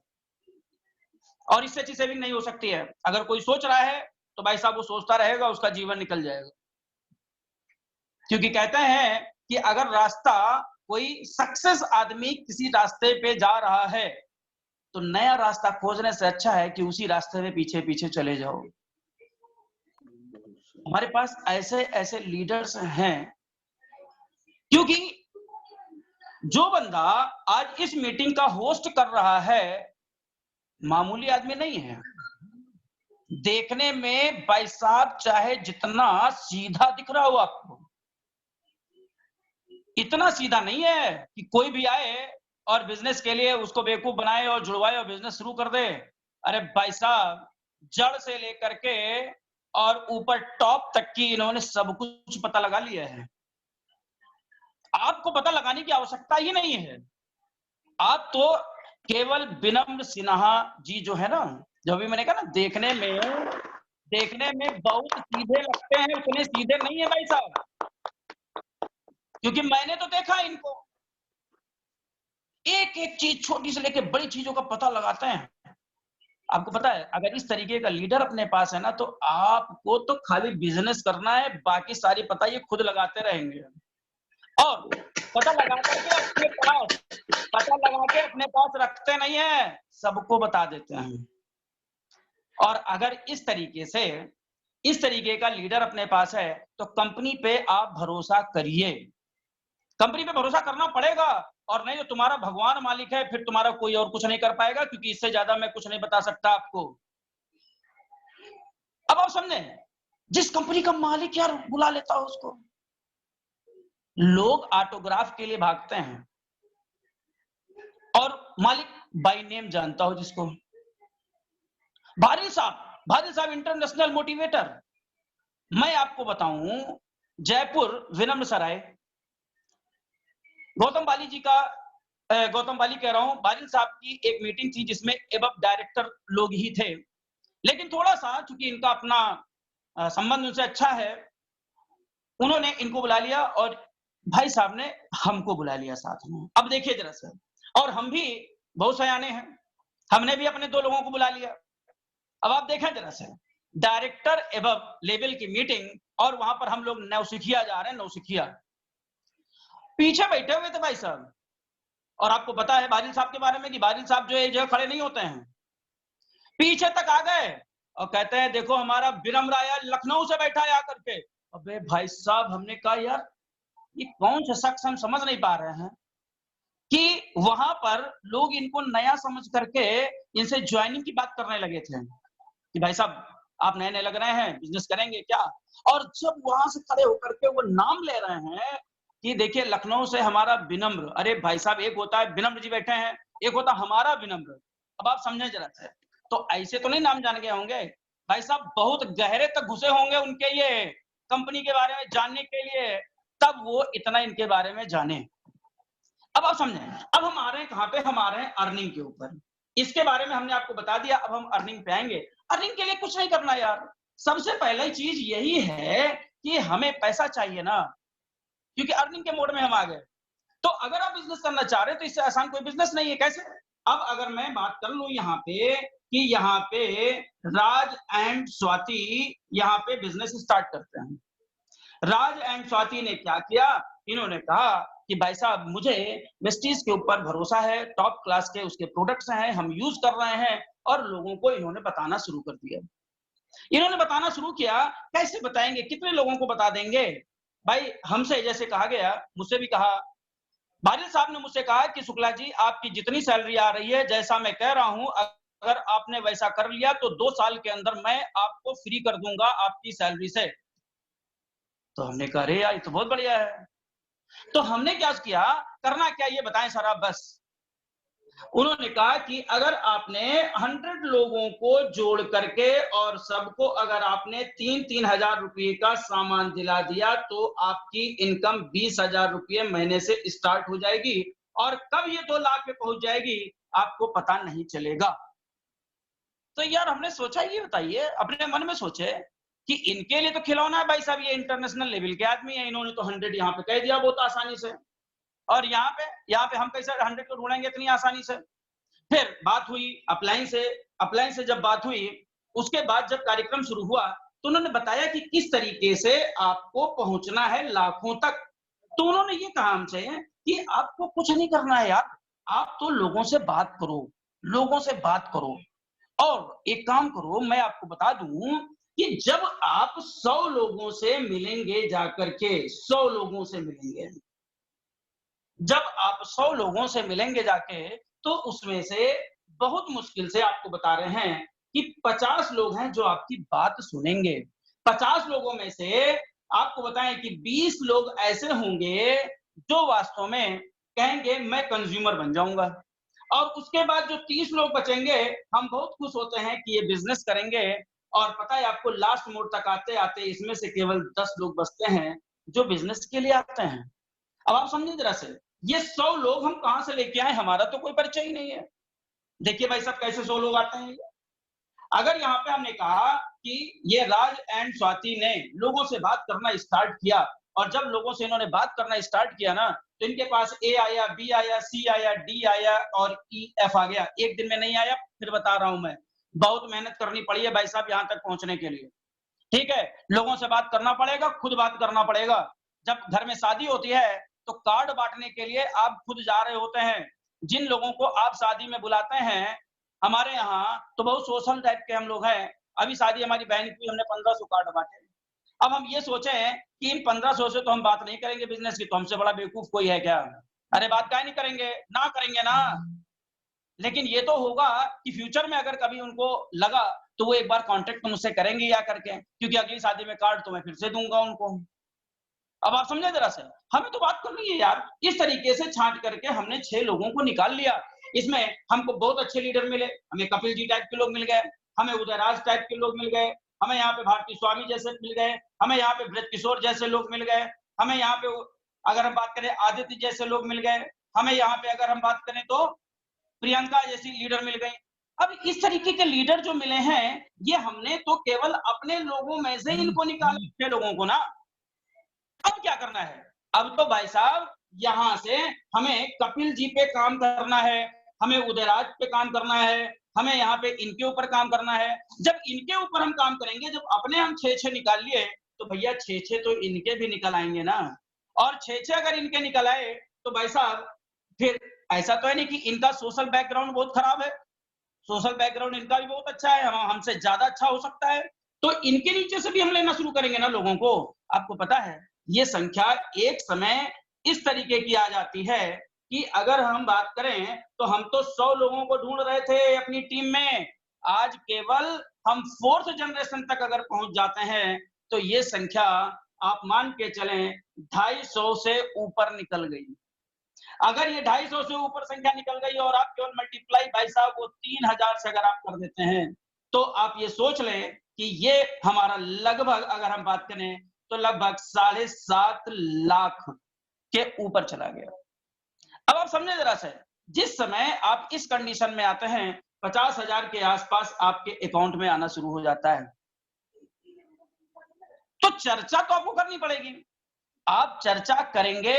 और इससे अच्छी सेविंग नहीं हो सकती है। अगर कोई सोच रहा है तो भाई साहब वो सोचता रहेगा, उसका जीवन निकल जाएगा। क्योंकि कहते हैं कि अगर रास्ता कोई सक्सेस आदमी किसी रास्ते पे जा रहा है तो नया रास्ता खोजने से अच्छा है कि उसी रास्ते में पीछे पीछे चले जाओ। हमारे पास ऐसे ऐसे लीडर्स हैं, क्योंकि जो बंदा आज इस मीटिंग का होस्ट कर रहा है मामूली आदमी नहीं है। देखने में भाई साहब चाहे जितना सीधा दिख रहा हो आपको, इतना सीधा नहीं है कि कोई भी आए और बिजनेस के लिए उसको बेवकूफ बनाए और जुड़वाए और बिजनेस शुरू कर दे। अरे भाई साहब जड़ से लेकर के और ऊपर टॉप तक की इन्होंने सब कुछ पता लगा लिया है। आपको पता लगाने की आवश्यकता ही नहीं है। आप तो केवल विनम्र सिन्हा जी जो है ना, जो भी मैंने कहा ना देखने में बहुत सीधे लगते हैं, उतने सीधे नहीं है भाई साहब, क्योंकि मैंने तो देखा इनको एक एक चीज छोटी से लेकर बड़ी चीजों का पता लगाते हैं। आपको पता है अगर इस तरीके का लीडर अपने पास है ना तो आपको तो खाली बिजनेस करना है, बाकी सारी पता ये खुद लगाते रहेंगे। और पता लगा के अपने पास रखते नहीं है, सबको बता देते हैं। और अगर इस तरीके का लीडर अपने पास है तो कंपनी पे आप भरोसा करिए, कंपनी पे भरोसा करना पड़ेगा। और नहीं तो तुम्हारा भगवान मालिक है, फिर तुम्हारा कोई और कुछ नहीं कर पाएगा, क्योंकि इससे ज्यादा मैं कुछ नहीं बता सकता आपको। अब आप समझे, जिस कंपनी का मालिक यार बुला लेता हो उसको, लोग ऑटोग्राफ के लिए भागते हैं और मालिक बाय नेम जानता हो जिसको। बारिल साहब इंटरनेशनल मोटिवेटर। मैं आपको बताऊं, जयपुर विनम्र सराय, गौतम बाली कह रहा हूं, बारिल साहब की एक मीटिंग थी जिसमें एबव डायरेक्टर लोग ही थे, लेकिन थोड़ा सा चूंकि इनका अपना संबंध उनसे अच्छा है, उन्होंने इनको बुला लिया और भाई साहब ने हमको बुला लिया साथ में। अब देखिए जरा से, और हम भी बहुत सयाने हैं, हमने भी अपने 2 लोगों को बुला लिया। अब आप देखें जरा से, डायरेक्टर एबव लेवल की मीटिंग, और वहां पर हम लोग नौसिखिया जा रहे हैं, नौसिखिया पीछे बैठे हुए थे भाई साहब। और आपको पता है बारिल साहब के बारे में कि बारिल साहब जो है जगह खड़े नहीं होते हैं, पीछे तक आ गए और कहते हैं देखो हमारा विनम्र आया, लखनऊ से बैठा है आकर के। अबे भाई साहब, हमने कहा यार ये कौन सा शख्स, हम समझ नहीं पा रहे हैं कि वहां पर लोग इनको नया समझ करके इनसे ज्वाइनिंग की बात करने लगे थे कि भाई साहब आप नए नए लग रहे हैं, बिजनेस करेंगे क्या। और जब वहां से खड़े होकर के वो नाम ले रहे हैं कि देखिए लखनऊ से हमारा विनम्र, अरे भाई साहब एक होता है विनम्र जी बैठे हैं, एक होता हमारा विनम्र। अब आप समझे जरा से, तो ऐसे तो नहीं नाम जान गए होंगे भाई साहब, बहुत गहरे तक घुसे होंगे उनके ये कंपनी के बारे में जानने के लिए, तब वो इतना इनके बारे में जाने। अब आप समझे, अब हम आ रहे हैं कहां पे, हम आ रहे हैं अर्निंग के ऊपर। इसके बारे में हमने आपको बता दिया, अब हम अर्निंग पे आएंगे। अर्निंग के लिए कुछ नहीं करना यार, सबसे पहली चीज यही है कि हमें पैसा चाहिए ना, क्योंकि अर्निंग के मोड में हम आ गए। तो अगर आप बिजनेस करना चाह रहे हैं तो इससे आसान कोई बिजनेस नहीं है। कैसे? अब अगर मैं बात कर लूं यहाँ पे कि यहाँ पे राज एंड स्वाति यहाँ पे बिजनेस स्टार्ट करते हैं। राज एंड स्वाति ने क्या किया, इन्होंने कहा कि भाई साहब मुझे वेस्टीज के ऊपर भरोसा है, टॉप क्लास के उसके प्रोडक्ट्स हैं, हम यूज कर रहे हैं, और लोगों को इन्होंने बताना शुरू कर दिया। इन्होंने बताना शुरू किया, कैसे बताएंगे, कितने लोगों को बता देंगे भाई। हमसे जैसे कहा गया, मुझसे भी कहा, बारिल साहब ने मुझसे कहा कि शुक्ला जी आपकी जितनी सैलरी आ रही है, जैसा मैं कह रहा हूं, अगर आपने वैसा कर लिया तो 2 साल के अंदर मैं आपको फ्री कर दूंगा आपकी सैलरी से। तो हमने कहा अरे यार ये तो बहुत बढ़िया है। तो हमने क्या किया, करना क्या ये बताएं सर आप बस। उन्होंने कहा कि अगर आपने 100 लोगों को जोड़ करके और सबको अगर आपने 3-3 हजार रुपये का सामान दिला दिया तो आपकी इनकम 20,000 रुपये महीने से स्टार्ट हो जाएगी, और कब ये 2 लाख पे पहुंच जाएगी आपको पता नहीं चलेगा। तो यार हमने सोचा, ये बताइए, अपने मन में सोचे कि इनके लिए तो खिलौना है भाई साहब, ये इंटरनेशनल लेवल के आदमी है, इन्होंने तो 100 यहाँ पे कह दिया बहुत आसानी से, और यहाँ पे हम कैसे 100 को ढूंढेंगे इतनी आसानी से। फिर बात हुई अपलाइन से जब बात हुई, उसके बाद जब कार्यक्रम शुरू हुआ तो उन्होंने बताया कि किस तरीके से आपको पहुंचना है लाखों तक। तो उन्होंने ये कहा हमसे कि आपको कुछ नहीं करना है यार, आप तो लोगों से बात करो, लोगों से बात करो। और एक काम करो, मैं आपको बता दूं कि जब आप 100 लोगों से मिलेंगे, जाकर के 100 लोगों से मिलेंगे, जब आप 100 लोगों से मिलेंगे जाके, तो उसमें से बहुत मुश्किल से आपको बता रहे हैं कि 50 लोग हैं जो आपकी बात सुनेंगे। 50 लोगों में से आपको बताएं कि 20 लोग ऐसे होंगे जो वास्तव में कहेंगे मैं कंज्यूमर बन जाऊंगा, और उसके बाद जो 30 लोग बचेंगे, हम बहुत खुश होते हैं कि ये बिजनेस करेंगे, और पता है आपको लास्ट मोड तक आते आते इसमें से केवल 10 लोग बचते हैं जो बिजनेस के लिए आते हैं। अब आप समझिए जरा से, ये 100 लोग हम कहां से लेके आए, हमारा तो कोई परिचय ही नहीं है। देखिए भाई साहब कैसे 100 लोग आते हैं। अगर यहाँ पे हमने कहा कि ये राज एंड स्वाति ने लोगों से बात करना स्टार्ट किया, और जब लोगों से इन्होंने बात करना स्टार्ट किया ना, तो इनके पास ए आया, बी आया, सी आया, डी आया और ई एफ आ गया। एक दिन में नहीं आया, फिर बता रहा हूं मैं, बहुत मेहनत करनी पड़ी है भाई साहब यहाँ तक पहुंचने के लिए। ठीक है, लोगों से बात करना पड़ेगा, खुद बात करना पड़ेगा। जब घर में शादी होती है तो कार्ड बांटने के लिए आप खुद जा रहे होते हैं। जिन लोगों को आप शादी में बुलाते हैं, हमारे यहाँ तो बहुत सोशल टाइप के हम लोग हैं। अभी शादी हमारी बहन की, हमने 1500 कार्ड बांटे। अब हम ये सोचे कि इन 1500 से तो हम बात नहीं करेंगे बिजनेस की, तो हमसे बड़ा बेवकूफ कोई है क्या? अरे बात काहे नहीं करेंगे, ना करेंगे ना। लेकिन ये तो होगा कि फ्यूचर में अगर कभी उनको लगा तो वो एक बार कांटेक्ट मुझसे करेंगे या करके, क्योंकि अगली शादी में कार्ड तो मैं फिर से दूंगा उनको। अब आप समझे जरा से, हमें तो बात करनी है यार। इस तरीके से छांट करके हमने 6 लोगों को निकाल लिया। इसमें हमको बहुत अच्छे लीडर मिले, हमें कपिल जी टाइप के लोग मिल गए, हमें उदयराज टाइप के लोग मिल गए, हमें यहाँ पे भारती स्वामी जैसे मिल गए, हमें यहाँ पे ब्रज किशोर जैसे लोग मिल गए, हमें यहाँ पे अगर हम बात करें आदित्य जैसे लोग मिल गए, हमें यहाँ पे अगर हम बात करें तो प्रियंका जैसी लीडर मिल गई। अब इस तरीके के लीडर जो मिले हैं, ये हमने तो केवल अपने लोगों में से इनको निकाले, 6 लोगों को ना। अब क्या करना है? अब तो भाई साहब यहां से हमें कपिल जी पे काम करना है, हमें उदयराज पे काम करना है, हमें यहाँ पे इनके ऊपर काम करना है। जब इनके ऊपर हम काम करेंगे, जब अपने हम 6 निकाल लिए, तो भैया 6 तो इनके भी निकल आएंगे ना। और 6 अगर इनके निकल आए तो भाई साहब फिर ऐसा तो है नहीं कि इनका सोशल बैकग्राउंड बहुत खराब है, सोशल बैकग्राउंड इनका भी बहुत अच्छा है, हमसे ज्यादा अच्छा हो सकता है, तो इनके नीचे से भी हम लेना शुरू करेंगे ना लोगों को। आपको पता है ये संख्या एक समय इस तरीके की आ जाती है कि अगर हम बात करें तो हम तो 100 लोगों को ढूंढ रहे थे अपनी टीम में, आज केवल हम 4th जनरेशन तक अगर पहुंच जाते हैं तो ये संख्या आप मान के चलें 250 से ऊपर निकल गई। अगर ये 250 से ऊपर संख्या निकल गई और आप केवल मल्टीप्लाई भाई साहब वो 3000 से अगर आप कर देते हैं, तो आप ये सोच लें कि ये हमारा लगभग अगर हम बात करें तो लगभग 7.5 लाख के ऊपर चला गया। अब आप समझे जरा से, जिस समय आप इस कंडीशन में आते हैं 50,000 के आसपास आपके अकाउंट में आना शुरू हो जाता है, तो चर्चा तो आपको करनी पड़ेगी। आप चर्चा करेंगे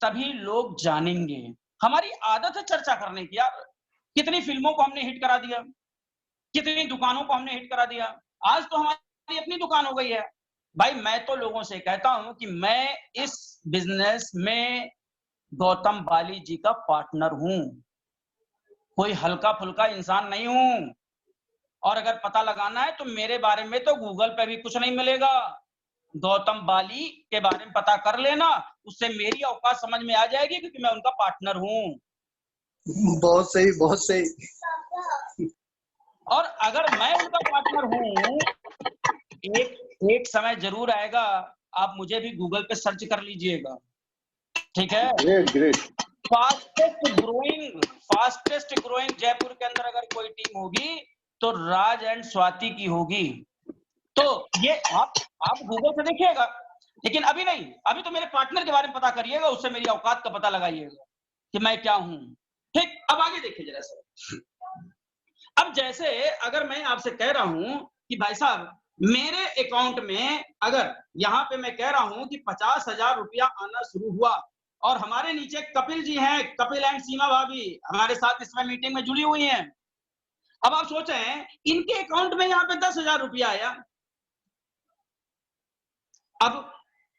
तभी लोग जानेंगे। हमारी आदत है चर्चा करने की यार। कितनी फिल्मों को हमने हिट करा दिया, कितनी दुकानों को हमने हिट करा दिया, आज तो हमारी अपनी दुकान हो गई है। भाई मैं तो लोगों से कहता हूं कि मैं इस बिजनेस में गौतम बाली जी का पार्टनर हूं, कोई हल्का फुल्का इंसान नहीं हूं। और अगर पता लगाना है तो मेरे बारे में तो गूगल पे भी कुछ नहीं मिलेगा, गौतम बाली के बारे में पता कर लेना, उससे मेरी औकात समझ में आ जाएगी, क्योंकि मैं उनका पार्टनर हूं। बहुत सही, बहुत सही। और अगर मैं उनका पार्टनर हूं, एक समय जरूर आएगा, आप मुझे भी गूगल पे सर्च कर लीजिएगा, ठीक है? Great great. Fastest growing Jaipur के अंदर अगर कोई टीम होगी तो राज एंड स्वाति की होगी। तो ये आप गूगल से देखिएगा, लेकिन अभी नहीं, अभी तो मेरे पार्टनर के बारे में पता करिएगा, उससे मेरी औकात का पता लगाइएगा कि मैं क्या हूं। ठीक, अब आगे देखिए जरा सा। अब जैसे अगर मैं आपसे कह रहा हूं कि भाई साहब मेरे अकाउंट में अगर यहाँ पे मैं कह रहा हूं कि 50,000 रुपया आना शुरू हुआ, और हमारे नीचे कपिल जी हैं, कपिल एंड सीमा भाभी हमारे साथ इसमें मीटिंग में जुड़ी हुई हैं। अब आप सोचें इनके अकाउंट में यहाँ पे 10,000 रुपया आया। अब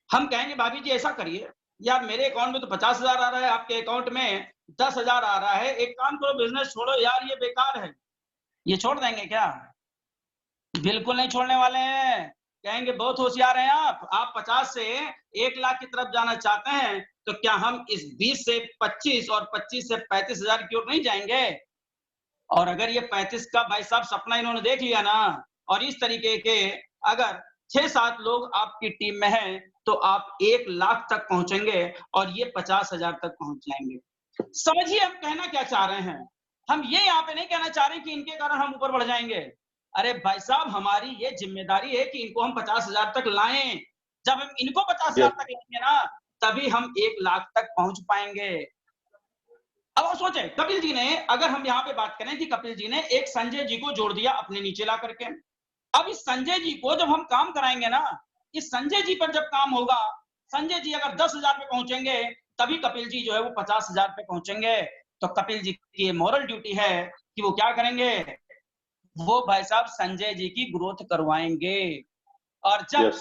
हम कहेंगे भाभी जी ऐसा करिए, यार मेरे अकाउंट में तो 50,000 आ रहा है, आपके अकाउंट में 10,000 आ रहा है, एक काम करो बिजनेस छोड़ो यार, ये बेकार है। ये छोड़ देंगे क्या? बिल्कुल नहीं छोड़ने वाले हैं। कहेंगे बहुत होशियार हैं आप 50 से 1 लाख की तरफ जाना चाहते हैं, तो क्या हम इस 20 से 25 और 25 से 35,000 की ओर नहीं जाएंगे? और अगर ये 35 का भाई साहब सपना इन्होंने देख लिया ना, और इस तरीके के अगर 6-7 लोग आपकी टीम में हैं, तो आप 1 लाख तक पहुंचेंगे और ये 50,000 तक पहुंच जाएंगे। समझिए हम कहना क्या चाह रहे हैं। हम ये यहाँ पे नहीं कहना चाह रहे कि इनके कारण हम ऊपर बढ़ जाएंगे। अरे भाई साहब हमारी ये जिम्मेदारी है कि इनको हम 50,000 तक लाएं। जब हम इनको 50,000 तक लाएंगे ना, तभी हम 1 लाख तक पहुंच पाएंगे। अब आप सोचें कपिल जी ने, अगर हम यहाँ पे बात करें कि कपिल जी ने एक संजय जी को जोड़ दिया अपने नीचे ला करके। अब इस संजय जी को जब हम काम कराएंगे ना, इस संजय जी पर जब काम होगा, संजय जी अगर 10,000 पे पहुंचेंगे, तभी कपिल जी जो है वो 50,000 पे पहुंचेंगे। तो कपिल जी की मॉरल ड्यूटी है कि वो क्या करेंगे, वो भाई साहब संजय जी की ग्रोथ करवाएंगे। और जब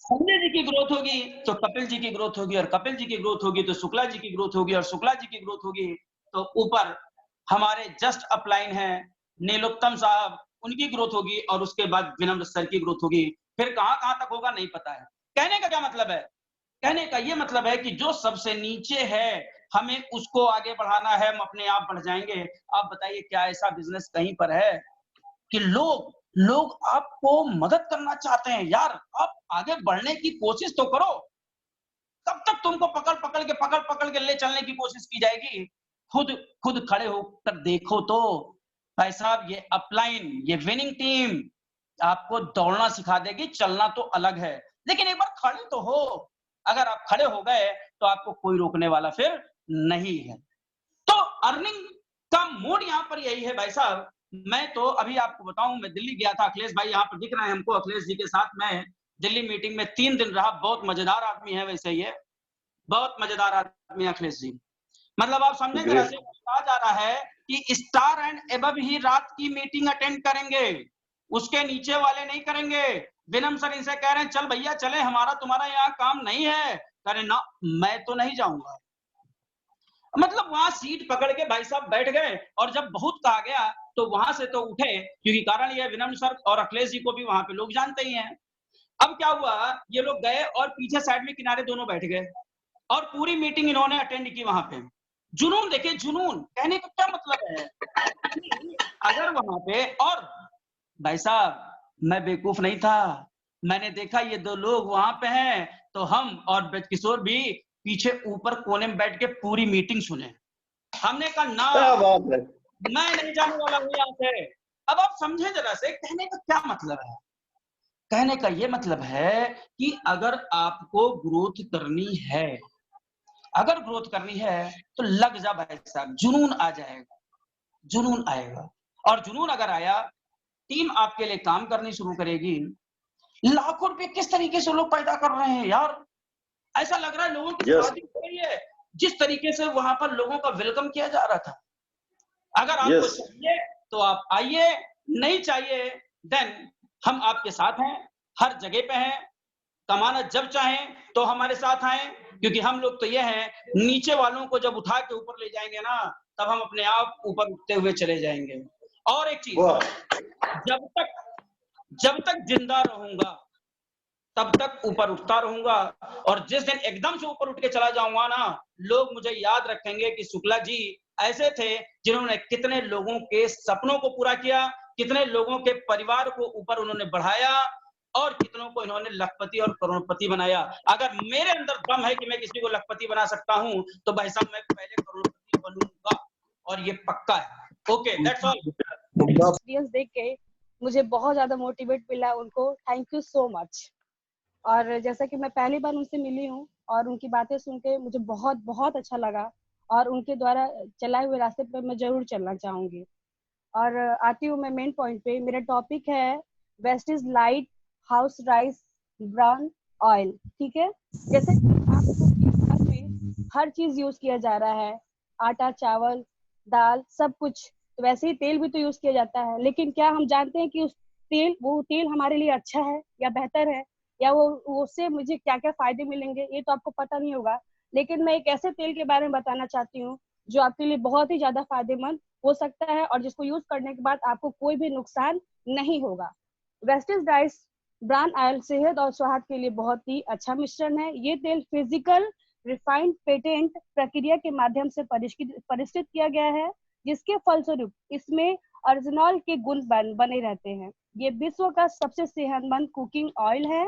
संजय जी की ग्रोथ होगी तो कपिल जी की ग्रोथ होगी, और कपिल जी की ग्रोथ होगी तो शुक्ला जी की ग्रोथ होगी, और शुक्ला जी की ग्रोथ होगी तो ऊपर हमारे जस्ट अपलाइन है नीलोत्तम साहब, उनकी ग्रोथ होगी, और उसके बाद विनम्र सर की ग्रोथ होगी। फिर कहां कहां तक होगा नहीं पता है। कहने का क्या मतलब है? कहने का ये मतलब है कि जो सबसे नीचे है हमें उसको आगे बढ़ाना है, हम अपने आप बढ़ जाएंगे। आप बताइए क्या ऐसा बिजनेस कहीं पर है कि लोग लोग आपको मदद करना चाहते हैं? यार आप आगे बढ़ने की कोशिश तो करो। कब तक तुमको पकड़ पकड़ के ले चलने की कोशिश की जाएगी? खुद खुद खड़े होकर देखो तो। भाई साहब ये अपलाइन, ये विनिंग टीम आपको दौड़ना सिखा देगी, चलना तो अलग है, लेकिन एक बार खड़े तो हो। अगर आप खड़े हो गए तो आपको कोई रोकने वाला फिर नहीं है। तो अर्निंग का मोड यहाँ पर यही है भाई साहब। मैं तो अभी आपको बताऊं, मैं दिल्ली गया था, अखिलेश भाई यहाँ पर दिख रहे हैं हमको, अखिलेश जी के साथ मैं दिल्ली मीटिंग में 3 दिन रहा। बहुत मजेदार आदमी है वैसे, ये बहुत मजेदार आदमी है अखिलेश जी। मतलब आप समझे जरा से, कहा जा रहा है कि स्टार एंड एबव ही रात की मीटिंग अटेंड करेंगे, उसके नीचे वाले नहीं करेंगे। विनम सर इनसे कह रहे हैं चल भैया चले, हमारा तुम्हारा यहाँ काम नहीं है। कह रहे ना मैं तो नहीं जाऊंगा। मतलब वहां सीट पकड़ के भाई साहब बैठ गए, और जब बहुत कहा गया तो वहां से तो उठे, क्योंकि कारण ये विनम्र सर और अखिलेश जी को भी वहां पे लोग जानते ही हैं। अब क्या हुआ, ये लोग गए और पीछे साइड में किनारे दोनों बैठ गए, और पूरी मीटिंग इन्होंने अटेंड की वहां पे। जुनून देखिए, जुनून कहने का क्या मतलब है। अगर वहां पे, और भाई साहब मैं बेवकूफ नहीं था, मैंने देखा ये 2 लोग वहां पे हैं, तो हम और ब्रजकिशोर भी पीछे ऊपर कोने में बैठ के पूरी मीटिंग सुने। हमने कहा ना क्या बात है। मैं नहीं जाने वाला हूं यहाँ से। अब आप समझे जरा से, कहने का क्या मतलब है? कहने का ये मतलब है कि अगर आपको ग्रोथ करनी है, अगर ग्रोथ करनी है तो लग जा भाई साहब, जुनून आ जाएगा, जुनून आएगा। और जुनून अगर आया, टीम आपके लिए काम करनी शुरू करेगी। लाखों रुपए किस तरीके से लोग पैदा कर रहे हैं यार, ऐसा लग रहा है लोगों की यस शादी हो रही है। जिस तरीके से वहां पर लोगों का वेलकम किया जा रहा था। अगर आपको यस चाहिए तो आप आइए, नहीं चाहिए देन हम आपके साथ हैं, हर जगह पे हैं। कमाना जब चाहें तो हमारे साथ आए, क्योंकि हम लोग तो ये हैं, नीचे वालों को जब उठा के ऊपर ले जाएंगे ना, तब हम अपने आप ऊपर उठते हुए चले जाएंगे। और एक चीज, वाह जब तक जिंदा रहूंगा तब तक ऊपर उठता रहूंगा, और जिस दिन एकदम से ऊपर उठ के चला जाऊंगा ना, लोग मुझे याद रखेंगे कि शुक्ला जी ऐसे थे जिन्होंने कितने लोगों के सपनों को पूरा किया, कितने लोगों के परिवार को ऊपर उन्होंने बढ़ाया, और कितनों को इन्होंने लखपति और करोड़पति बनाया। अगर मेरे अंदर दम है कि मैं किसी को लखपति बना सकता हूं, तो भाई साहब मैं पहले करोड़पति बनूंगा, और ये पक्का है। Okay, that's all. एक्सपीरियंस देख के मुझे बहुत ज्यादा मोटिवेट मिला उनको, थैंक यू सो मच। और जैसा कि मैं पहली बार उनसे मिली हूँ और उनकी बातें सुन के मुझे बहुत बहुत अच्छा लगा, और उनके द्वारा चलाए हुए रास्ते पे मैं जरूर चलना चाहूंगी। और आती हूँ मैं मेन पॉइंट पे। मेरा टॉपिक है Vestige light house rice brown oil. ठीक है, जैसे कि आपको घर में हर चीज यूज किया जा रहा है, आटा चावल दाल सब कुछ, तो वैसे ही तेल भी तो यूज किया जाता है। लेकिन क्या हम जानते हैं कि वो तेल हमारे लिए अच्छा है या बेहतर है, या वो उससे मुझे क्या क्या फायदे मिलेंगे, ये तो आपको पता नहीं होगा। लेकिन मैं एक ऐसे तेल के बारे में बताना चाहती हूँ जो आपके लिए बहुत ही ज्यादा फायदेमंद हो सकता है, और जिसको यूज करने के बाद आपको कोई भी नुकसान नहीं होगा। वेस्टिज राइस ब्राउन ऑयल सेहत और स्वास्थ्य के लिए बहुत ही अच्छा मिश्रण है। ये तेल फिजिकल रिफाइंड पेटेंट प्रक्रिया के माध्यम से परिष्कृत किया गया है, जिसके फलस्वरूप इसमें ऑरिजिनल के गुण बने रहते हैं। ये विश्व का सबसे सेहतमंद कुकिंग ऑयल है।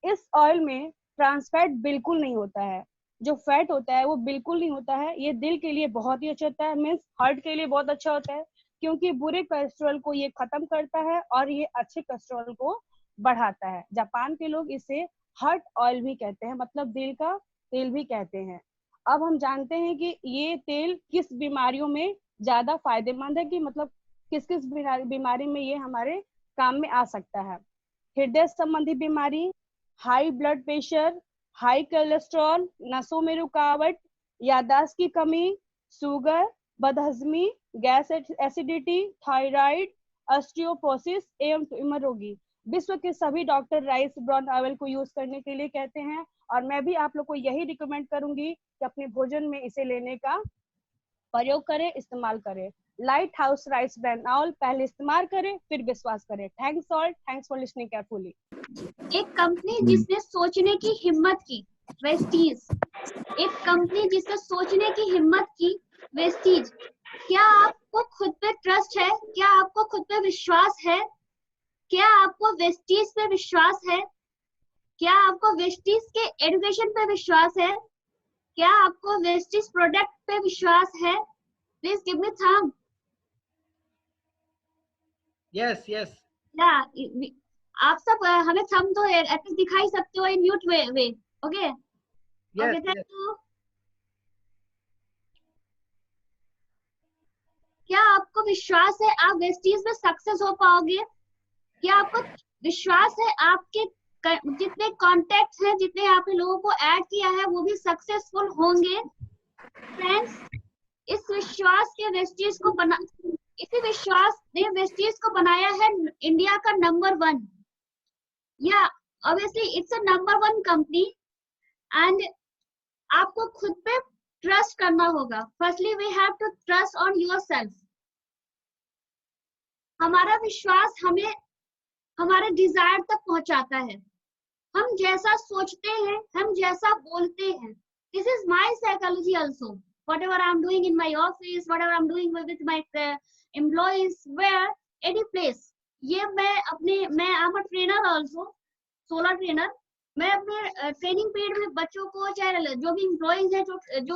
इस ऑयल में ट्रांस फैट बिल्कुल नहीं होता है, जो फैट होता है वो बिल्कुल नहीं होता है। ये दिल के लिए बहुत ही अच्छा होता है, मीन्स हार्ट के लिए बहुत अच्छा होता है, क्योंकि बुरे कोलेस्ट्रॉल को ये खत्म करता है और ये अच्छे कोलेस्ट्रॉल को बढ़ाता है। जापान के लोग इसे हार्ट ऑयल भी कहते हैं, मतलब दिल का तेल भी कहते हैं। अब हम जानते हैं कि ये तेल किस बीमारियों में ज्यादा फायदेमंद है, कि मतलब किस किस बीमारी में ये हमारे काम में आ सकता है। हृदय संबंधी बीमारी, high blood pressure, high cholesterol, नसों में रुकावट, याददाश्त की कमी, शुगर, बदहजमी, गैस एसिडिटी, थायराइड ऑस्टियोपोरोसिस एवं ट्यूमर रोगी। विश्व के सभी डॉक्टर राइस ब्राउन ऑयल को यूज करने के लिए कहते हैं और मैं भी आप लोग को यही रिकमेंड करूंगी कि अपने भोजन में इसे लेने का प्रयोग करें, इस्तेमाल करें। Light house rice brand oil पहले इस्तेमाल करें फिर विश्वास करें। Thanks all, thanks for listening carefully. एक कंपनी जिसने सोचने की हिम्मत की, वेस्टीज। एक कंपनी जिसने सोचने की हिम्मत की, वेस्टीज। क्या आपको खुद पे ट्रस्ट है? क्या आपको खुद पे विश्वास है? क्या आपको वेस्टीज पे विश्वास है? क्या आपको वेस्टीज के एजुकेशन पे विश्वास है? क्या आपको वेस्टीज प्रोडक्ट पे विश्वास है? Please give me thumb. Yes yes. या आप सब हमें थंब तो एटलीस्ट दिखाई सकते हो in mute way. Okay okay, thank you. क्या आपको विश्वास है आप वेस्टीज में सक्सेस हो पाओगे? क्या आपको विश्वास है आपके जितने कॉन्टेक्ट्स हैं, जितने आपने लोगों को ऐड किया है, वो भी सक्सेसफुल होंगे? फ्रेंड्स, इस विश्वास के वेस्टीज को इसी विश्वास ने वेस्टीज को बनाया है इंडिया का नंबर 1। या obviously it's a number 1 company and आपको खुद पे ट्रस्ट करना होगा। Firstly we have to trust on yourself. हमारा विश्वास हमें हमारे डिजायर तक पहुंचाता है। हम जैसा सोचते हैं, हम जैसा बोलते हैं। This is my psychology also. Whatever I'm doing in my office, whatever I'm doing with my employees, where any place, ये मैं I'm a trainer also, solar trainer। मैं अपने ट्रेनिंग पीरियड में बच्चों को, चाहे जो भी एम्प्लॉइज हैं जो